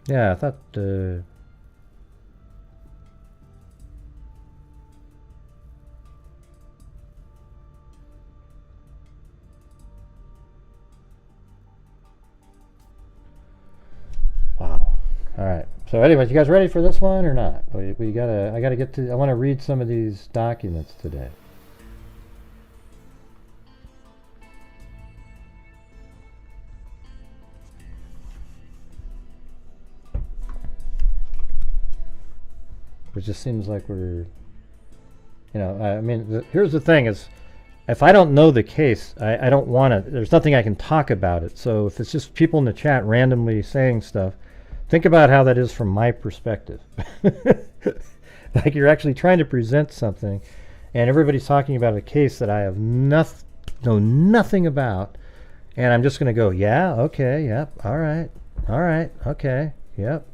Yeah, I thought... Wow. All right. So anyways, you guys ready for this one or not? I gotta get to... I want to read some of these documents today. It just seems like we're, you know, I mean, here's the thing is, if I don't know the case, I don't want to, there's nothing I can talk about it. So if it's just people in the chat randomly saying stuff, think about how that is from my perspective. Like you're actually trying to present something, and everybody's talking about a case that I have know nothing about, and I'm just going to go, yeah, okay, yep, all right, okay, yep.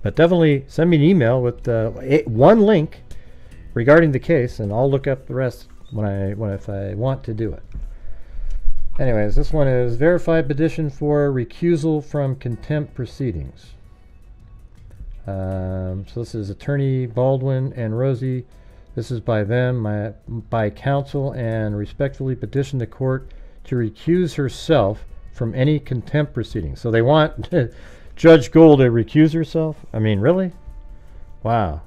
But definitely send me an email with one link regarding the case, and I'll look up the rest if I want to do it. Anyways, this one is verified petition for recusal from contempt proceedings. So this is Attorney Baldwin and Rosie. This is by them, by counsel, and respectfully petition the court to recuse herself from any contempt proceedings. So they want Judge Gold to recuse herself? I mean, really? Wow.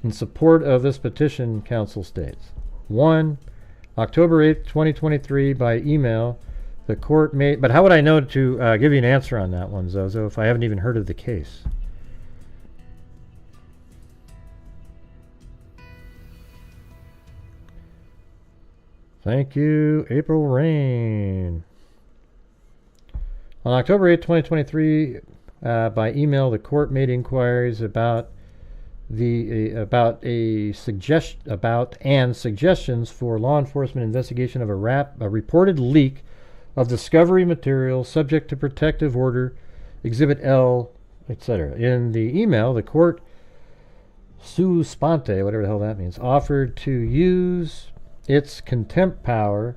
In support of this petition, counsel states, 1. October 8th, 2023, by email, the court made... But how would I know to give you an answer on that one, Zozo, if I haven't even heard of the case? Thank you, April Rain. On October 8, 2023, by email, the court made inquiries about suggestions for law enforcement investigation of a reported leak of discovery material subject to protective order, Exhibit L, etc. In the email, the court sua sponte, whatever the hell that means, offered to use its contempt power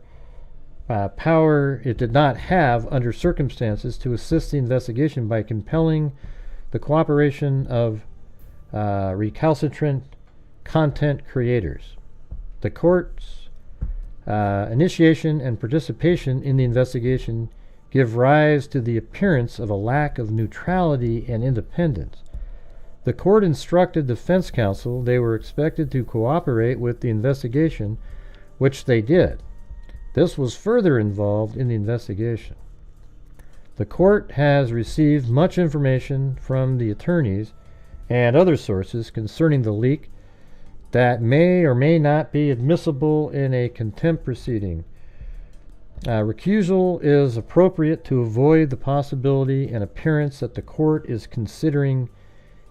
it did not have under circumstances to assist the investigation by compelling the cooperation of recalcitrant content creators. The court's initiation and participation in the investigation give rise to the appearance of a lack of neutrality and independence. The court instructed defense counsel they were expected to cooperate with the investigation, which they did. This was further involved in the investigation. The court has received much information from the attorneys and other sources concerning the leak that may or may not be admissible in a contempt proceeding. Recusal is appropriate to avoid the possibility and appearance that the court is considering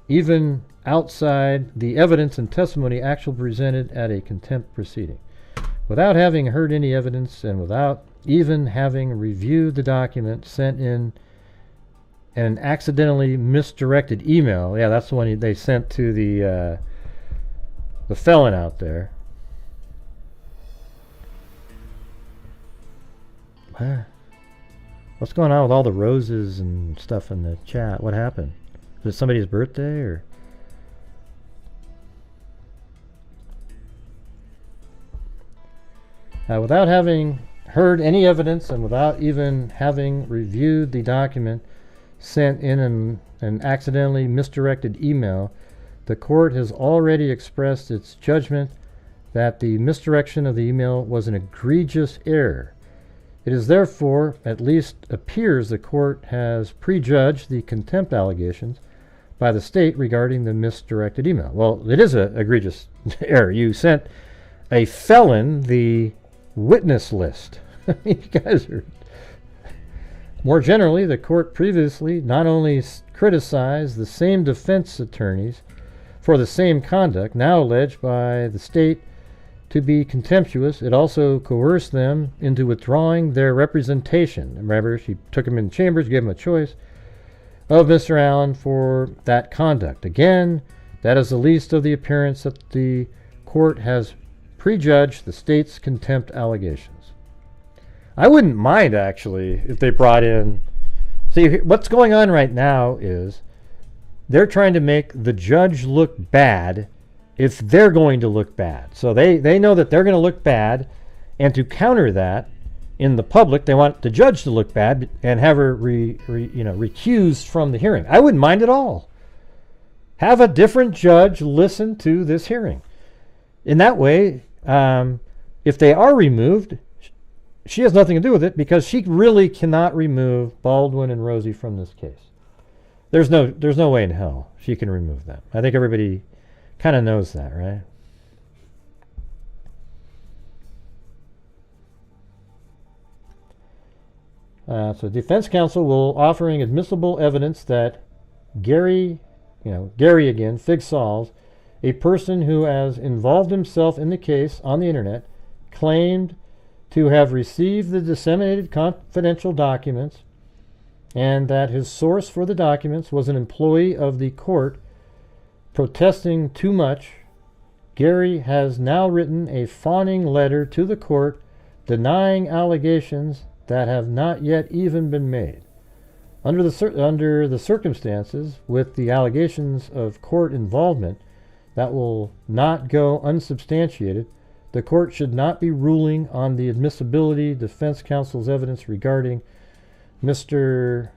even outside the evidence and testimony actually presented at a contempt proceeding. Without having heard any evidence and without even having reviewed the document sent in an accidentally misdirected email. Yeah, that's the one they sent to the felon out there. What's going on with all the roses and stuff in the chat? What happened? Was it somebody's birthday or? Without having heard any evidence and without even having reviewed the document sent in an accidentally misdirected email, the court has already expressed its judgment that the misdirection of the email was an egregious error. It is therefore, at least appears, the court has prejudged the contempt allegations by the state regarding the misdirected email. Well, it is an egregious error. You sent a felon the witness list. You guys are... More generally, the court previously not only criticized the same defense attorneys for the same conduct, now alleged by the state to be contemptuous, it also coerced them into withdrawing their representation. Remember, she took him in chambers, gave him a choice of Mr. Allen for that conduct. Again, that is the least of the appearance that the court has prejudged the state's contempt allegations. I wouldn't mind, actually, if they brought in... See, what's going on right now is they're trying to make the judge look bad if they're going to look bad. So they know that they're going to look bad, and to counter that in the public, they want the judge to look bad and have her recused from the hearing. I wouldn't mind at all. Have a different judge listen to this hearing. In that way, if they are removed, she has nothing to do with it because she really cannot remove Baldwin and Rosie from this case. There's no way in hell she can remove them. I think everybody kind of knows that, right? So defense counsel will offering admissible evidence that Gary again, Fig Sauls, a person who has involved himself in the case on the internet, claimed to have received the disseminated confidential documents and that his source for the documents was an employee of the court protesting too much Gary has now written a fawning letter to the court denying allegations that have not yet even been made. Under the circumstances, with the allegations of court involvement that will not go unsubstantiated, the court should not be ruling on the admissibility defense counsel's evidence regarding Mr.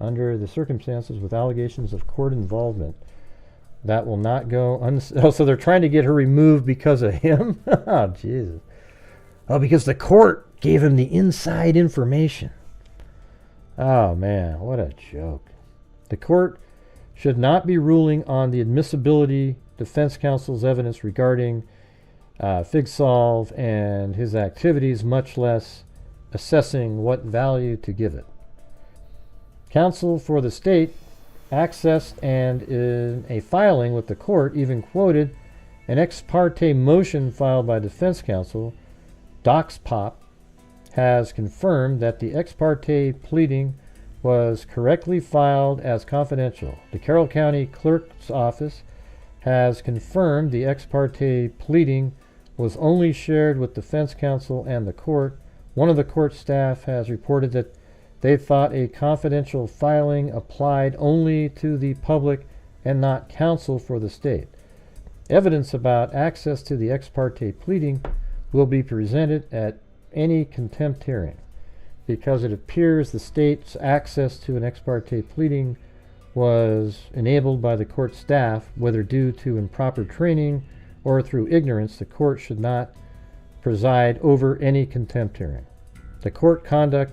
Under the circumstances with allegations of court involvement that will not go so they're trying to get her removed because of him? Oh, Jesus. Oh, because the court gave him the inside information. Oh, man, what a joke. The court should not be ruling on the admissibility defense counsel's evidence regarding Figsolve and his activities, much less assessing what value to give it. Counsel for the state accessed and in a filing with the court even quoted an ex parte motion filed by defense counsel. DocsPop has confirmed that the ex parte pleading was correctly filed as confidential. The Carroll County Clerk's Office has confirmed the ex parte pleading was only shared with defense counsel and the court. One of the court staff has reported that they thought a confidential filing applied only to the public and not counsel for the state. Evidence about access to the ex parte pleading will be presented at any contempt hearing. Because it appears the state's access to an ex parte pleading was enabled by the court staff, whether due to improper training or through ignorance, the court should not preside over any contempt hearing. The court conduct,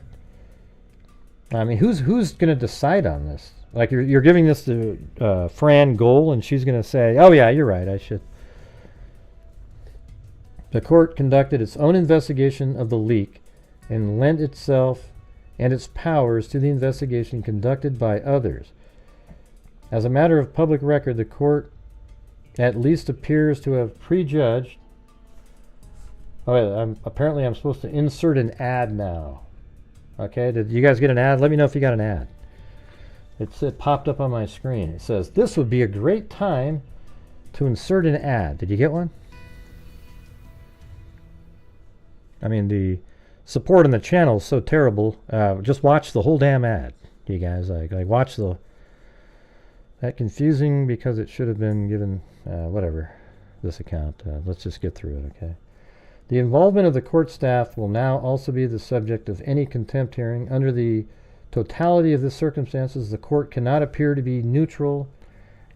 I mean, who's going to decide on this? Like, you're giving this to Fran Goal, and she's going to say, oh yeah, you're right, I should. The court conducted its own investigation of the leak and lent itself and its powers to the investigation conducted by others. As a matter of public record, the court at least appears to have prejudged. Oh, wait, apparently I'm supposed to insert an ad now. Okay, did you guys get an ad? Let me know if you got an ad. It popped up on my screen. It says, this would be a great time to insert an ad. Did you get one? I mean, the support on the channel is so terrible. Just watch the whole damn ad, you guys. Like watch that confusing because it should have been given, whatever, this account. Let's just get through it, okay? The involvement of the court staff will now also be the subject of any contempt hearing. Under the totality of the circumstances, the court cannot appear to be neutral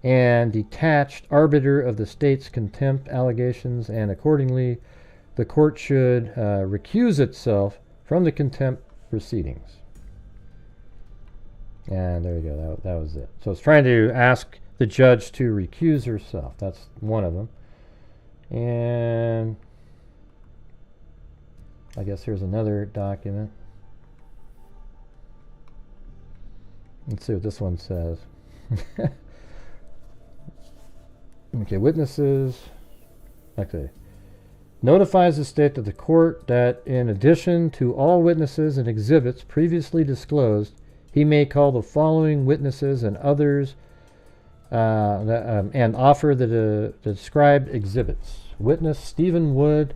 and detached arbiter of the state's contempt allegations, and accordingly, the court should recuse itself from the contempt proceedings. And there you go, that was it. So it's trying to ask the judge to recuse herself. That's one of them. And I guess here's another document. Let's see what this one says. Okay, witnesses. Okay. Notifies the state that the court that in addition to all witnesses and exhibits previously disclosed, he may call the following witnesses and others and offer the described exhibits. Witness Stephen Wood,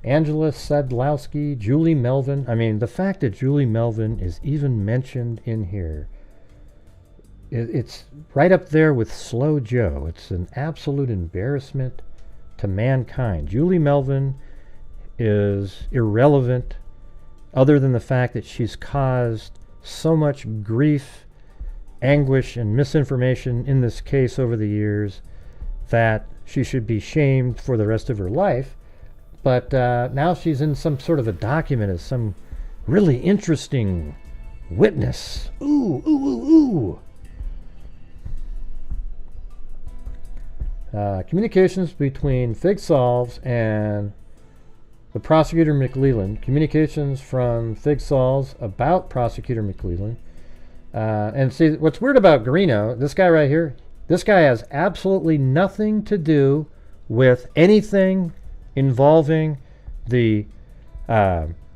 Angela Sadlowski, Julie Melvin. I mean, the fact that Julie Melvin is even mentioned in here, it's right up there with Slow Joe. It's an absolute embarrassment to mankind. Julie Melvin is irrelevant other than the fact that she's caused so much grief, anguish, and misinformation in this case over the years that she should be shamed for the rest of her life. But now she's in some sort of a document as some really interesting witness. Ooh, ooh, ooh, ooh. Communications between Figsolves and the prosecutor McLeland. Communications from Figsolves about prosecutor McLeland. And see, what's weird about Greeno, this guy right here, this guy has absolutely nothing to do with anything involving the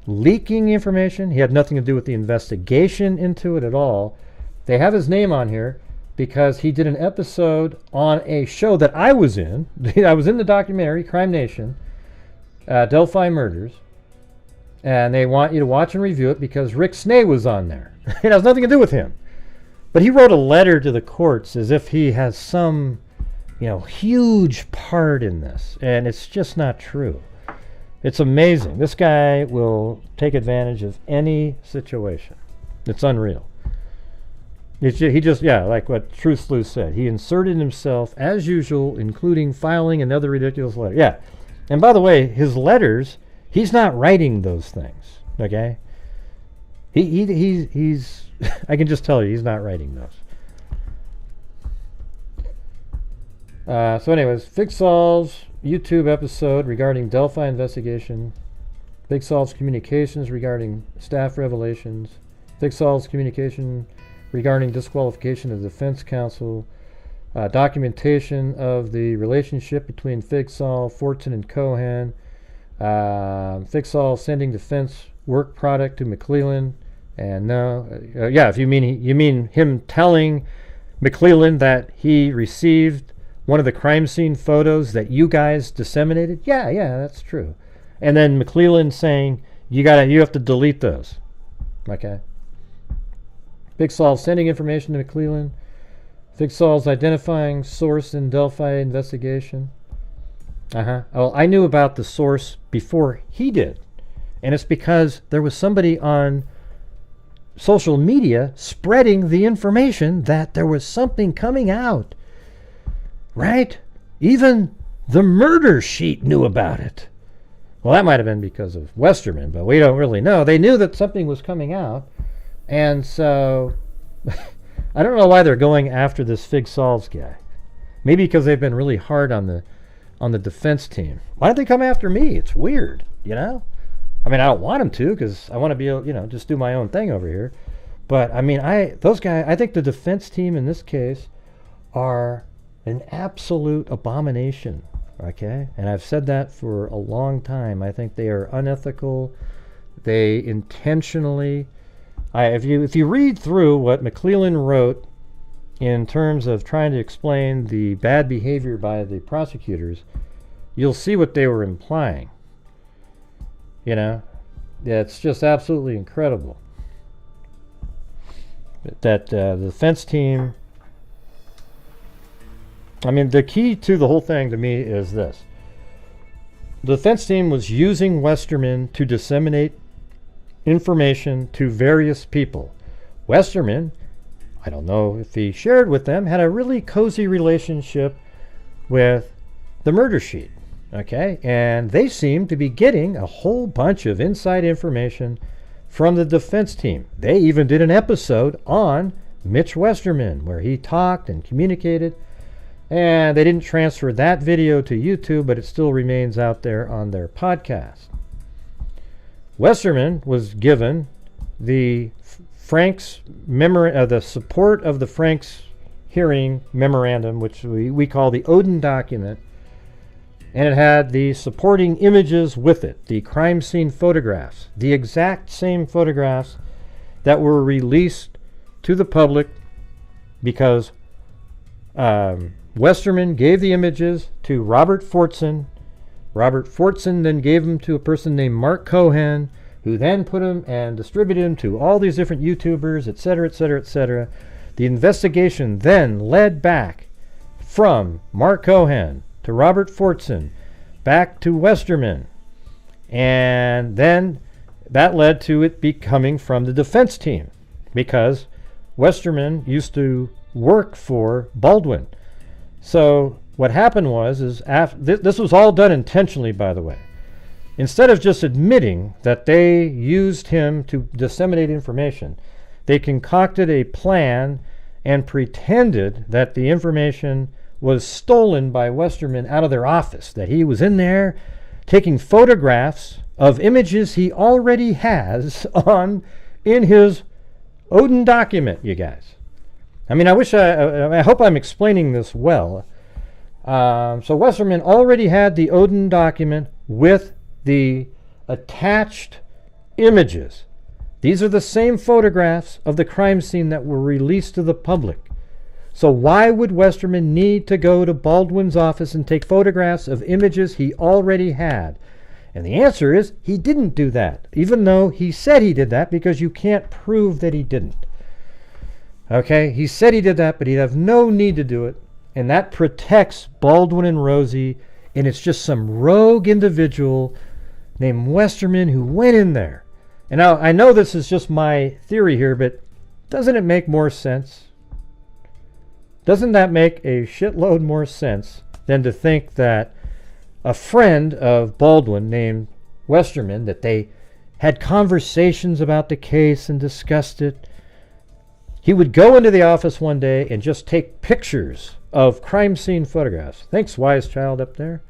leaking information. He had nothing to do with the investigation into it at all. They have his name on here because he did an episode on a show that I was in. I was in the documentary, Crime Nation, Delphi Murders. And they want you to watch and review it because Rick Snay was on there. It has nothing to do with him. But he wrote a letter to the courts as if he has some, huge part in this. And it's just not true. It's amazing. This guy will take advantage of any situation. It's unreal. He just, like what Truth Sleuth said. He inserted himself, as usual, including filing another ridiculous letter. Yeah. And by the way, his letters, he's not writing those things, okay? He's I can just tell you, he's not writing those. So anyways, Fig Solve's YouTube episode regarding Delphi investigation. Fig Solve's communications regarding staff revelations. Fig Solve's communication regarding disqualification of the defense counsel. Documentation of the relationship between Fig Solve, Fortson, and Cohen. Fig Solve sending defense work product to MacLeod. And if you mean him telling MacLeod that he received one of the crime scene photos that you guys disseminated? Yeah, that's true. And then MacLeod saying you have to delete those. Okay. Fig Solve sending information to MacLeod. Fig Solve's identifying source in Delphi investigation. Well, I knew about the source before he did. And it's because there was somebody on social media spreading the information that there was something coming out. Right? Even the murder sheet knew about it. Well, that might have been because of Westerman, but we don't really know. They knew that something was coming out. And so I don't know why they're going after this Fig Solves guy. Maybe because they've been really hard on the defense team. Why don't they come after me? It's weird, I mean, I don't want them to because I want to be able, just do my own thing over here. But I mean, I think the defense team in this case are an absolute abomination. Okay, and I've said that for a long time. I think they are unethical. They intentionally. If you read through what MacLeod wrote in terms of trying to explain the bad behavior by the prosecutors, you'll see what they were implying. It's just absolutely incredible that the defense team. I mean, the key to the whole thing to me is this. The defense team was using Westerman to disseminate information to various people. Westerman, I don't know if he shared with them, had a really cozy relationship with the murder sheet. Okay, and they seem to be getting a whole bunch of inside information from the defense team. They even did an episode on Mitch Westerman where he talked and communicated, and they didn't transfer that video to YouTube, but it still remains out there on their podcast. Westerman was given the the support of the Frank's hearing memorandum, which we call the Odin document, and it had the supporting images with it, the crime scene photographs, the exact same photographs that were released to the public because Westerman gave the images to Robert Fortson. Robert Fortson then gave them to a person named Mark Cohen, who then put them and distributed them to all these different YouTubers, etc., etc., etc. The investigation then led back from Mark Cohen to Robert Fortson, back to Westerman, and then that led to it becoming from the defense team because Westerman used to work for Baldwin. So what happened was this was all done intentionally, by the way. Instead of just admitting that they used him to disseminate information, they concocted a plan and pretended that the information was stolen by Westerman out of their office, that he was in there taking photographs of images he already has in his Odin document, you guys. I mean, I hope I'm explaining this well. So Westerman already had the Odin document with the attached images. These are the same photographs of the crime scene that were released to the public. So why would Westerman need to go to Baldwin's office and take photographs of images he already had? And the answer is he didn't do that, even though he said he did that, because you can't prove that he didn't. Okay, he said he did that, but he'd have no need to do it. And that protects Baldwin and Rosie, and it's just some rogue individual named Westerman who went in there. And now, I know this is just my theory here, but doesn't it make more sense? Doesn't that make a shitload more sense than to think that a friend of Baldwin named Westerman, that they had conversations about the case and discussed it, he would go into the office one day and just take pictures of crime scene photographs. Thanks, wise child up there.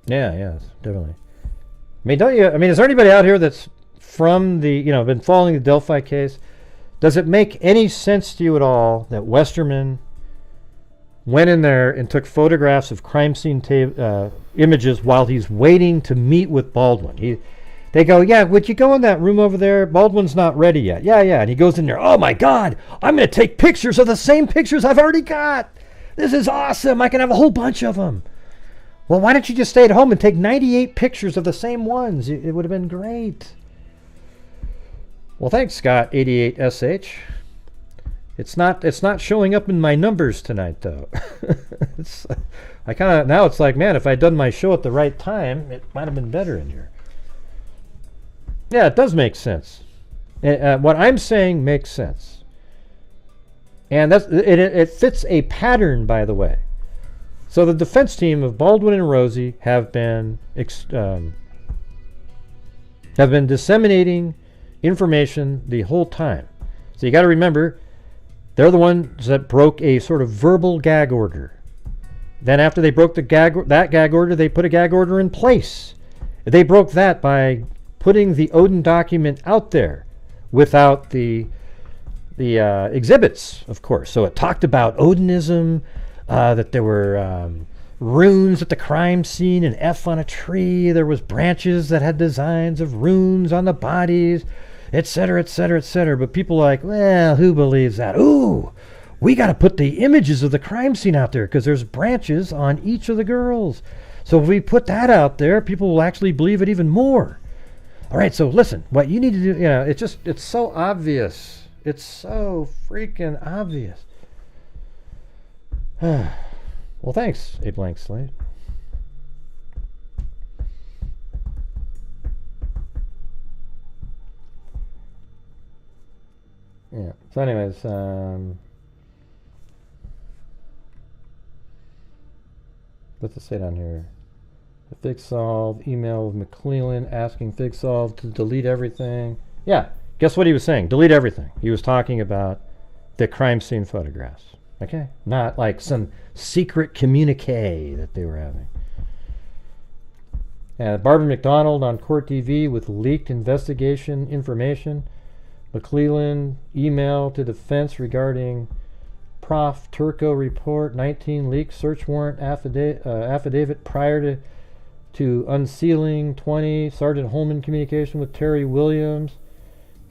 Yeah, definitely. Is there anybody out here that's from been following the Delphi case? Does it make any sense to you at all that Westerman went in there and took photographs of crime scene images while he's waiting to meet with Baldwin? They go, yeah, would you go in that room over there? Baldwin's not ready yet. Yeah. And he goes in there, oh my God, I'm going to take pictures of the same pictures I've already got. This is awesome. I can have a whole bunch of them. Well, why don't you just stay at home and take 98 pictures of the same ones? It would have been great. Well, thanks, Scott88SH. It's not showing up in my numbers tonight, though. Now it's like, man, if I'd done my show at the right time, it might have been better in here. Yeah, it does make sense. What I'm saying makes sense. And it fits a pattern, by the way. So the defense team of Baldwin and Rosie have been disseminating information the whole time. So you got to remember, they're the ones that broke a sort of verbal gag order. Then after they broke that gag order, they put a gag order in place. They broke that by putting the Odin document out there without the exhibits, of course. So it talked about Odinism, that there were runes at the crime scene, an F on a tree. There was branches that had designs of runes on the bodies, etc., etc., etc. But people are like, well, who believes that? Ooh, we got to put the images of the crime scene out there because there's branches on each of the girls. So if we put that out there, people will actually believe it even more. All right, so listen, what you need to do, it's so obvious. It's so freaking obvious. Well, thanks, A Blank Slate. Yeah. So anyways, what's it say down here? The FigSolve email of McClellan asking FigSolve to delete everything. Yeah. Guess what he was saying? Delete everything. He was talking about the crime scene photographs. Okay? Not like some secret communique that they were having. Barbara McDonald on Court TV with leaked investigation information. McClellan email to defense regarding Prof. Turco report, 19 leaked search warrant affidavit prior to unsealing, 20 Sergeant Holman communication with Terry Williams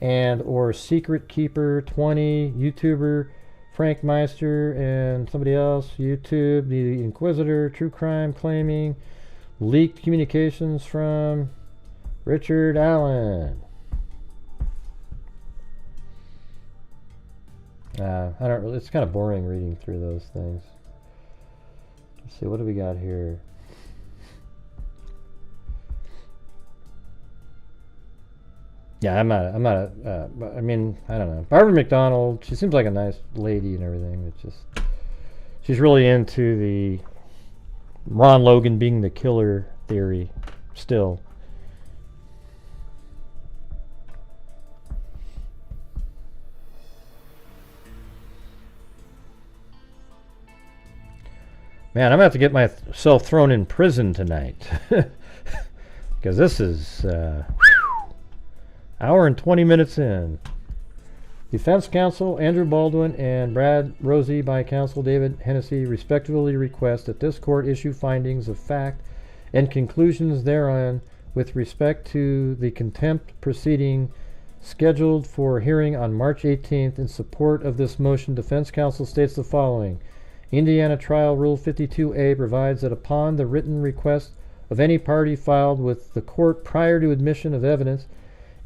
and or secret keeper, 20 YouTuber Frank Meister and somebody else, YouTube, the Inquisitor, true crime claiming leaked communications from Richard Allen. It's kind of boring reading through those things. Let's see, what do we got here? Yeah, I don't know. Barbara McDonald, she seems like a nice lady and everything. It's just, she's really into the Ron Logan being the killer theory still. Man, I'm going to have to get myself thrown in prison tonight. Because this is hour and 20 minutes in. Defense counsel Andrew Baldwin and Brad Rosie by counsel David Hennessy respectively request that this court issue findings of fact and conclusions thereon with respect to the contempt proceeding scheduled for hearing on March 18th. In support of this motion, defense counsel states the following. Indiana Trial Rule 52A provides that upon the written request of any party filed with the court prior to admission of evidence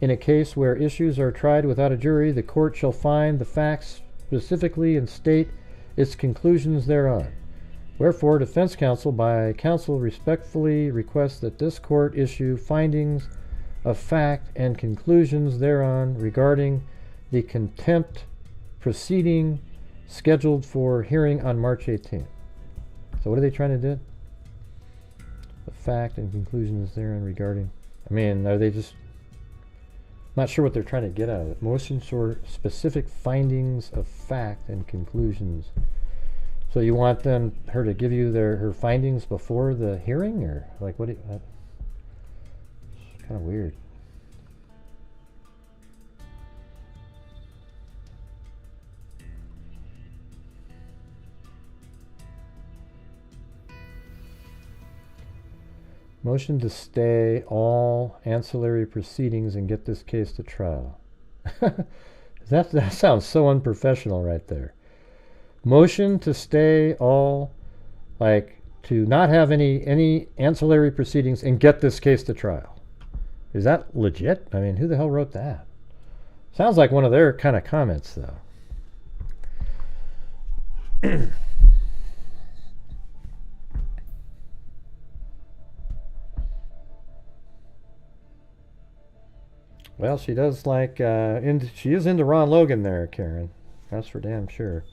in a case where issues are tried without a jury, the court shall find the facts specifically and state its conclusions thereon. Wherefore, defense counsel by counsel respectfully requests that this court issue findings of fact and conclusions thereon regarding the contempt proceeding scheduled for hearing on March 18th. So what are they trying to do? The fact and conclusions thereon regarding... I mean, are they just... Not sure what they're trying to get out of it. Motions for specific findings of fact and conclusions. So you want her to give you her findings before the hearing, or like what? It's kind of weird. Motion to stay all ancillary proceedings and get this case to trial. That sounds so unprofessional right there. Motion to stay all, like, to not have any ancillary proceedings and get this case to trial. Is that legit? I mean, who the hell wrote that? Sounds like one of their kind of comments, though. Well, she does like, she is into Ron Logan there, Karen. That's for damn sure.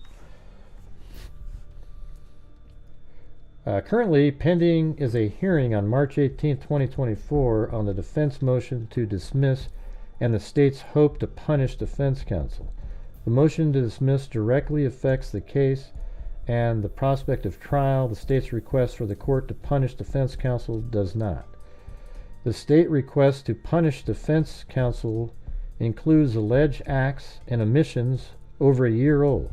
Currently pending is a hearing on March 18, 2024 on the defense motion to dismiss and the state's hope to punish defense counsel. The motion to dismiss directly affects the case and the prospect of trial. The state's request for the court to punish defense counsel does not. The state request to punish defense counsel includes alleged acts and omissions over a year old.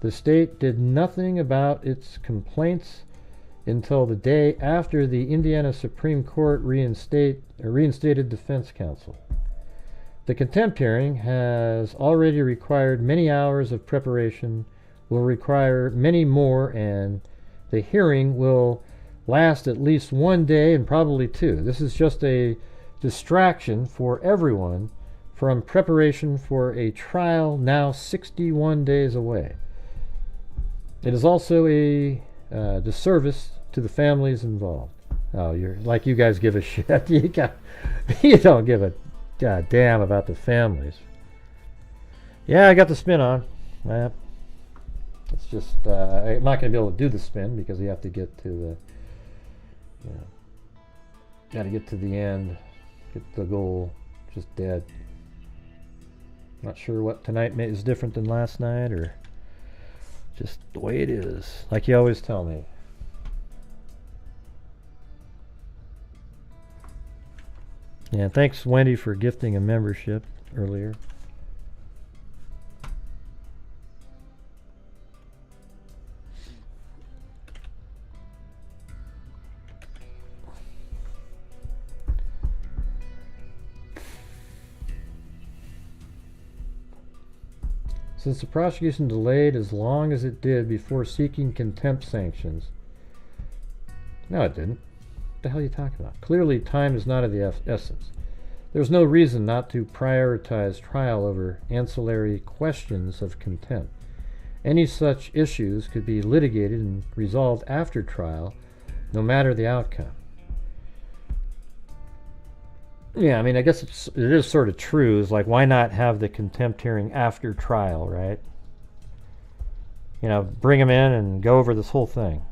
The state did nothing about its complaints until the day after the Indiana Supreme Court reinstated defense counsel. The contempt hearing has already required many hours of preparation, will require many more, and the hearing will last at least 1 day and probably 2. This is just a distraction for everyone from preparation for a trial now 61 days away. It is also a disservice to the families involved. Oh, you're like, you guys give a shit. You don't give a goddamn about the families. Yeah, I got the spin on. It's just I'm not going to be able to do the spin because you have to get to the, got to get to the end, get the goal. Just dead. Not sure what tonight is different than last night, or just the way it is, like you always tell me. Yeah, thanks Wendy for gifting a membership earlier. Since the prosecution delayed as long as it did before seeking contempt sanctions. No, it didn't. What the hell are you talking about? Clearly, time is not of the essence. There's no reason not to prioritize trial over ancillary questions of contempt. Any such issues could be litigated and resolved after trial, no matter the outcome. Yeah, I mean, I guess it is sort of true. It's like, why not have the contempt hearing after trial, right? You know, bring them in and go over this whole thing.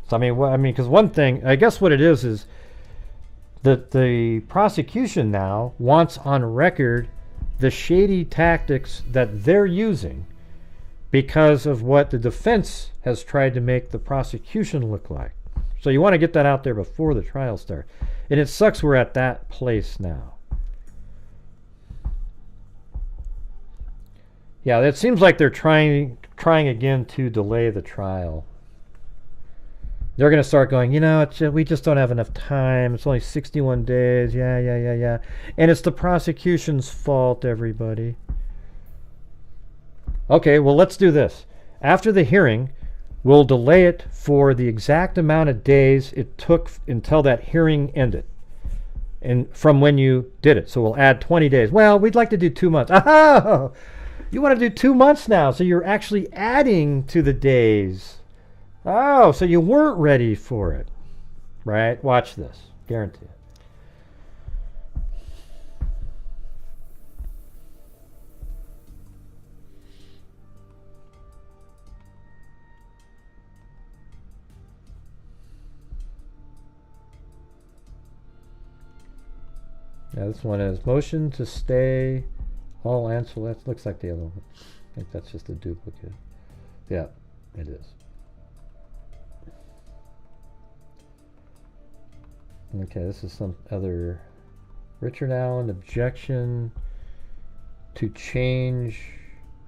So, I mean, because one thing, I guess what it is that the prosecution now wants on record the shady tactics that they're using because of what the defense has tried to make the prosecution look like. So you want to get that out there before the trial starts. And it sucks we're at that place now. Yeah, it seems like they're trying again to delay the trial. they're going to start going, we just don't have enough time. It's only 61 days. Yeah. And it's the prosecution's fault, everybody. Okay, well, let's do this. After the hearing, we'll delay it for the exact amount of days it took until that hearing ended. And from when you did it. So we'll add 20 days. Well, we'd like to do 2 months. Oh, you want to do 2 months now. So you're actually adding to the days. Oh, so you weren't ready for it. Right? Watch this. Guarantee it. Yeah, this one is motion to stay all answer. That looks like the other one. I think that's just a duplicate. Yeah, it is. Okay, this is some other Richard Allen objection to change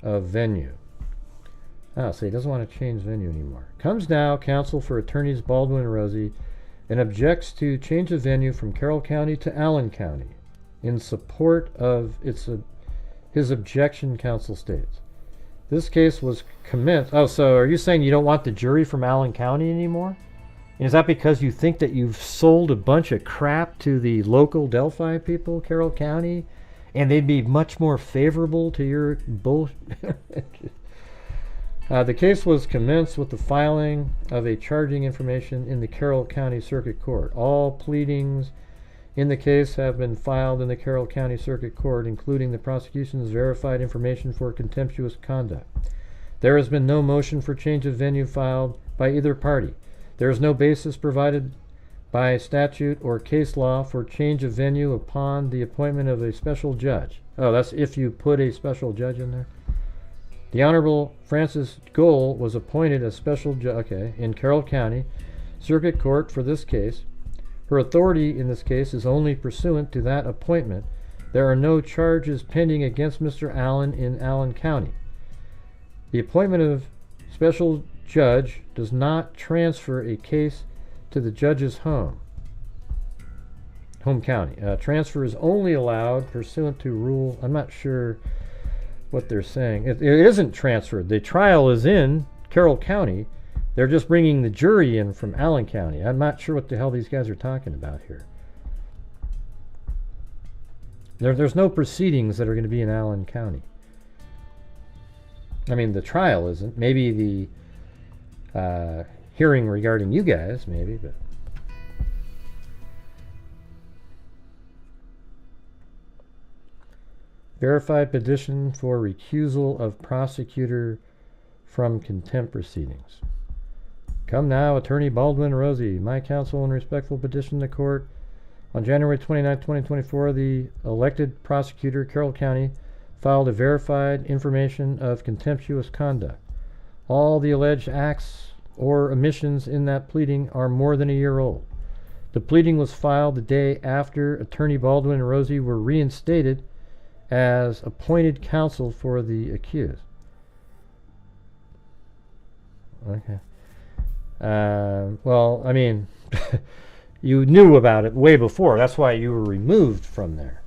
of venue. Oh, so he doesn't want to change venue anymore. Comes now, counsel for attorneys Baldwin and Rosie, and objects to change of venue from Carroll County to Allen County. In support of his objection, counsel states. This case was commenced. Oh, so are you saying you don't want the jury from Allen County anymore? And is that because you think that you've sold a bunch of crap to the local Delphi people, Carroll County, and they'd be much more favorable to your bull? The case was commenced with the filing of a charging information in the Carroll County Circuit Court. All pleadings in the case have been filed in the Carroll County Circuit Court, including the prosecution's verified information for contemptuous conduct. There has been no motion for change of venue filed by either party. There is no basis provided by statute or case law for change of venue upon the appointment of a special judge. Oh, that's if you put a special judge in there. The Honorable Francis Gold was appointed as special judge, in Carroll County Circuit Court for this case. Her authority in this case is only pursuant to that appointment. There are no charges pending against Mr. Allen in Allen County. The appointment of special judge does not transfer a case to the judge's home county. Transfer is only allowed pursuant to rule. I'm not sure what they're saying. It isn't transferred. The trial is in Carroll County. They're just bringing the jury in from Allen County. I'm not sure what the hell these guys are talking about here. There's no proceedings that are going to be in Allen County. I mean, the trial isn't. Maybe the hearing regarding you guys, maybe, but... Verified petition for recusal of prosecutor from contempt proceedings. Come now, Attorney Baldwin Rosie, my counsel in respectful petition to court. On January 29, 2024, the elected prosecutor, Carroll County, filed a verified information of contemptuous conduct. All the alleged acts or omissions in that pleading are more than a year old. The pleading was filed the day after Attorney Baldwin and Rosie were reinstated as appointed counsel for the accused. Okay. Well, I mean, you knew about it way before. That's why you were removed from there.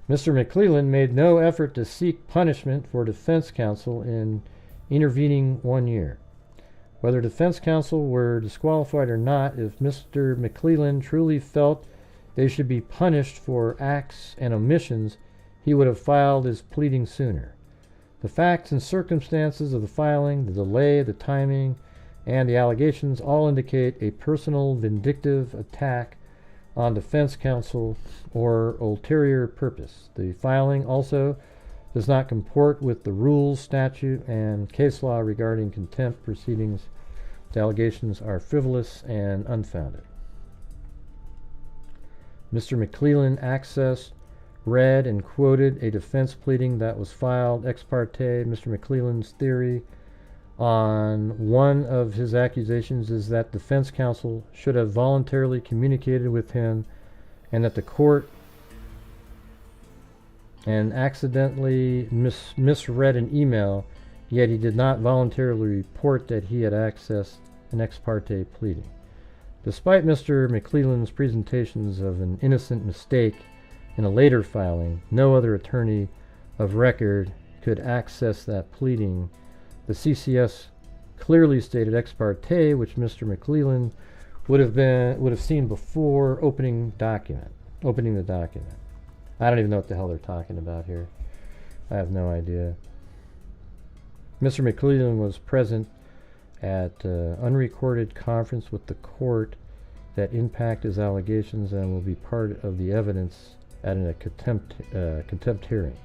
Mr. McClellan made no effort to seek punishment for defense counsel in intervening 1 year. Whether defense counsel were disqualified or not, if Mr. McClellan truly felt they should be punished for acts and omissions, he would have filed his pleading sooner. The facts and circumstances of the filing, the delay, the timing, and the allegations all indicate a personal vindictive attack on defense counsel or ulterior purpose. The filing also does not comport with the rules, statute, and case law regarding contempt proceedings. The allegations are frivolous and unfounded. Mr. McClellan accessed, read, and quoted a defense pleading that was filed ex parte. Mr. McClellan's theory on one of his accusations is that defense counsel should have voluntarily communicated with him and that the court and accidentally misread an email, yet he did not voluntarily report that he had accessed an ex parte pleading. Despite Mr. McClelland's presentations of an innocent mistake in a later filing, no other attorney of record could access that pleading. The CCS clearly stated ex parte, which Mr. McClelland would have seen before opening the document. I don't even know what the hell they're talking about here. I have no idea. Mr. McClelland was present at unrecorded conference with the court that impact his allegations and will be part of the evidence at a contempt hearing.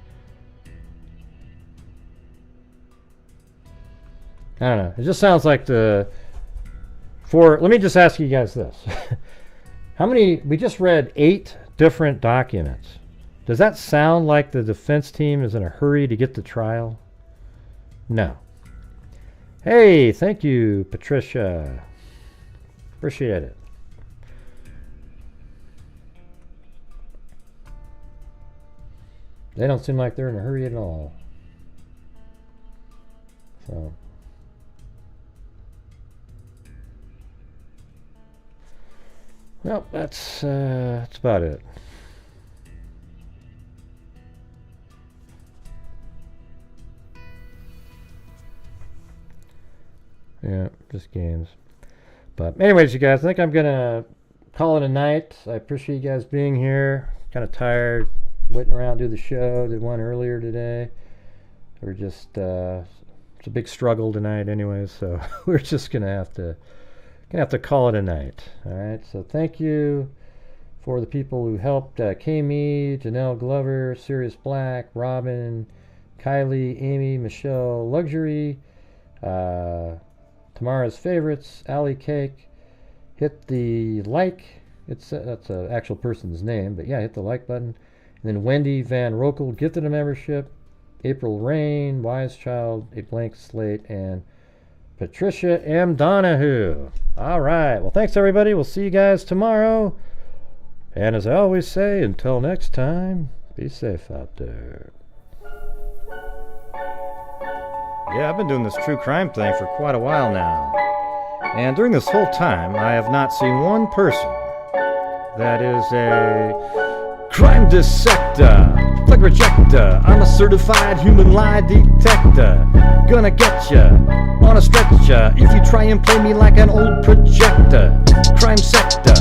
I don't know. It just sounds like let me just ask you guys this. We just read 8 different documents. Does that sound like the defense team is in a hurry to get to trial? No. Hey, thank you, Patricia. Appreciate it. They don't seem like they're in a hurry at all. So. Well, that's about it. Yeah, just games. But anyways, you guys, I think I'm going to call it a night. I appreciate you guys being here. Kind of tired, waiting around to do the show. Did one earlier today. We're just, it's a big struggle tonight anyways, so we're just going to have to call it a night. All right, so thank you for the people who helped. Kami, Janelle Glover, Sirius Black, Robin, Kylie, Amy, Michelle, Luxury, Tamara's Favorites, Allie Cake. Hit the like. That's an actual person's name, but yeah, hit the like button. And then Wendy Van Rokel gifted a membership. April Rain, Wise Child, A Blank Slate, and Patricia M. Donahue. All right. Well, thanks, everybody. We'll see you guys tomorrow. And as I always say, until next time, be safe out there. Yeah, I've been doing this true crime thing for quite a while now. And during this whole time, I have not seen one person that is a crime dissector, flag rejector. I'm a certified human lie detector. Gonna get ya on a stretcher if you try and play me like an old projector. Crime sector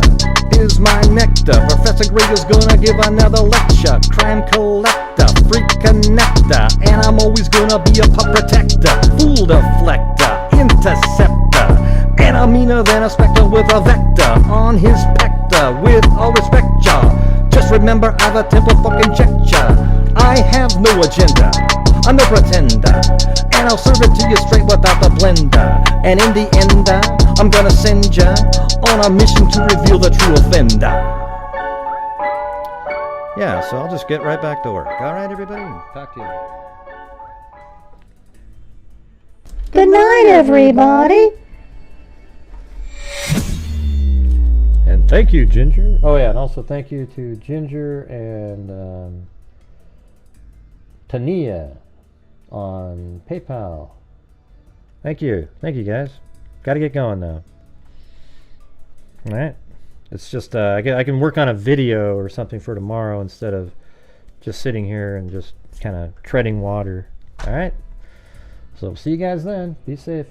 is my nectar. Professor Gregor's gonna give another lecture. Crime collector, freak connector, and I'm always gonna be a pup protector. Fool deflector, interceptor, and I'm meaner than a spectre with a vector on his pector. With all respect, y'all, just remember I've a temple fucking checked ya. I have no agenda, I'm no pretender, and I'll serve it to you straight without the blender. And in the end, I'm gonna send ya on a mission to reveal the true offender. Yeah, so I'll just get right back to work. All right, everybody? Talk to you later. Good night, everybody. And thank you, Ginger. Oh, yeah, and also thank you to Ginger and Tania on PayPal. Thank you. Thank you, guys. Got to get going now. All right. It's just, I can work on a video or something for tomorrow instead of just sitting here and just kind of treading water. All right. So see you guys then. Be safe.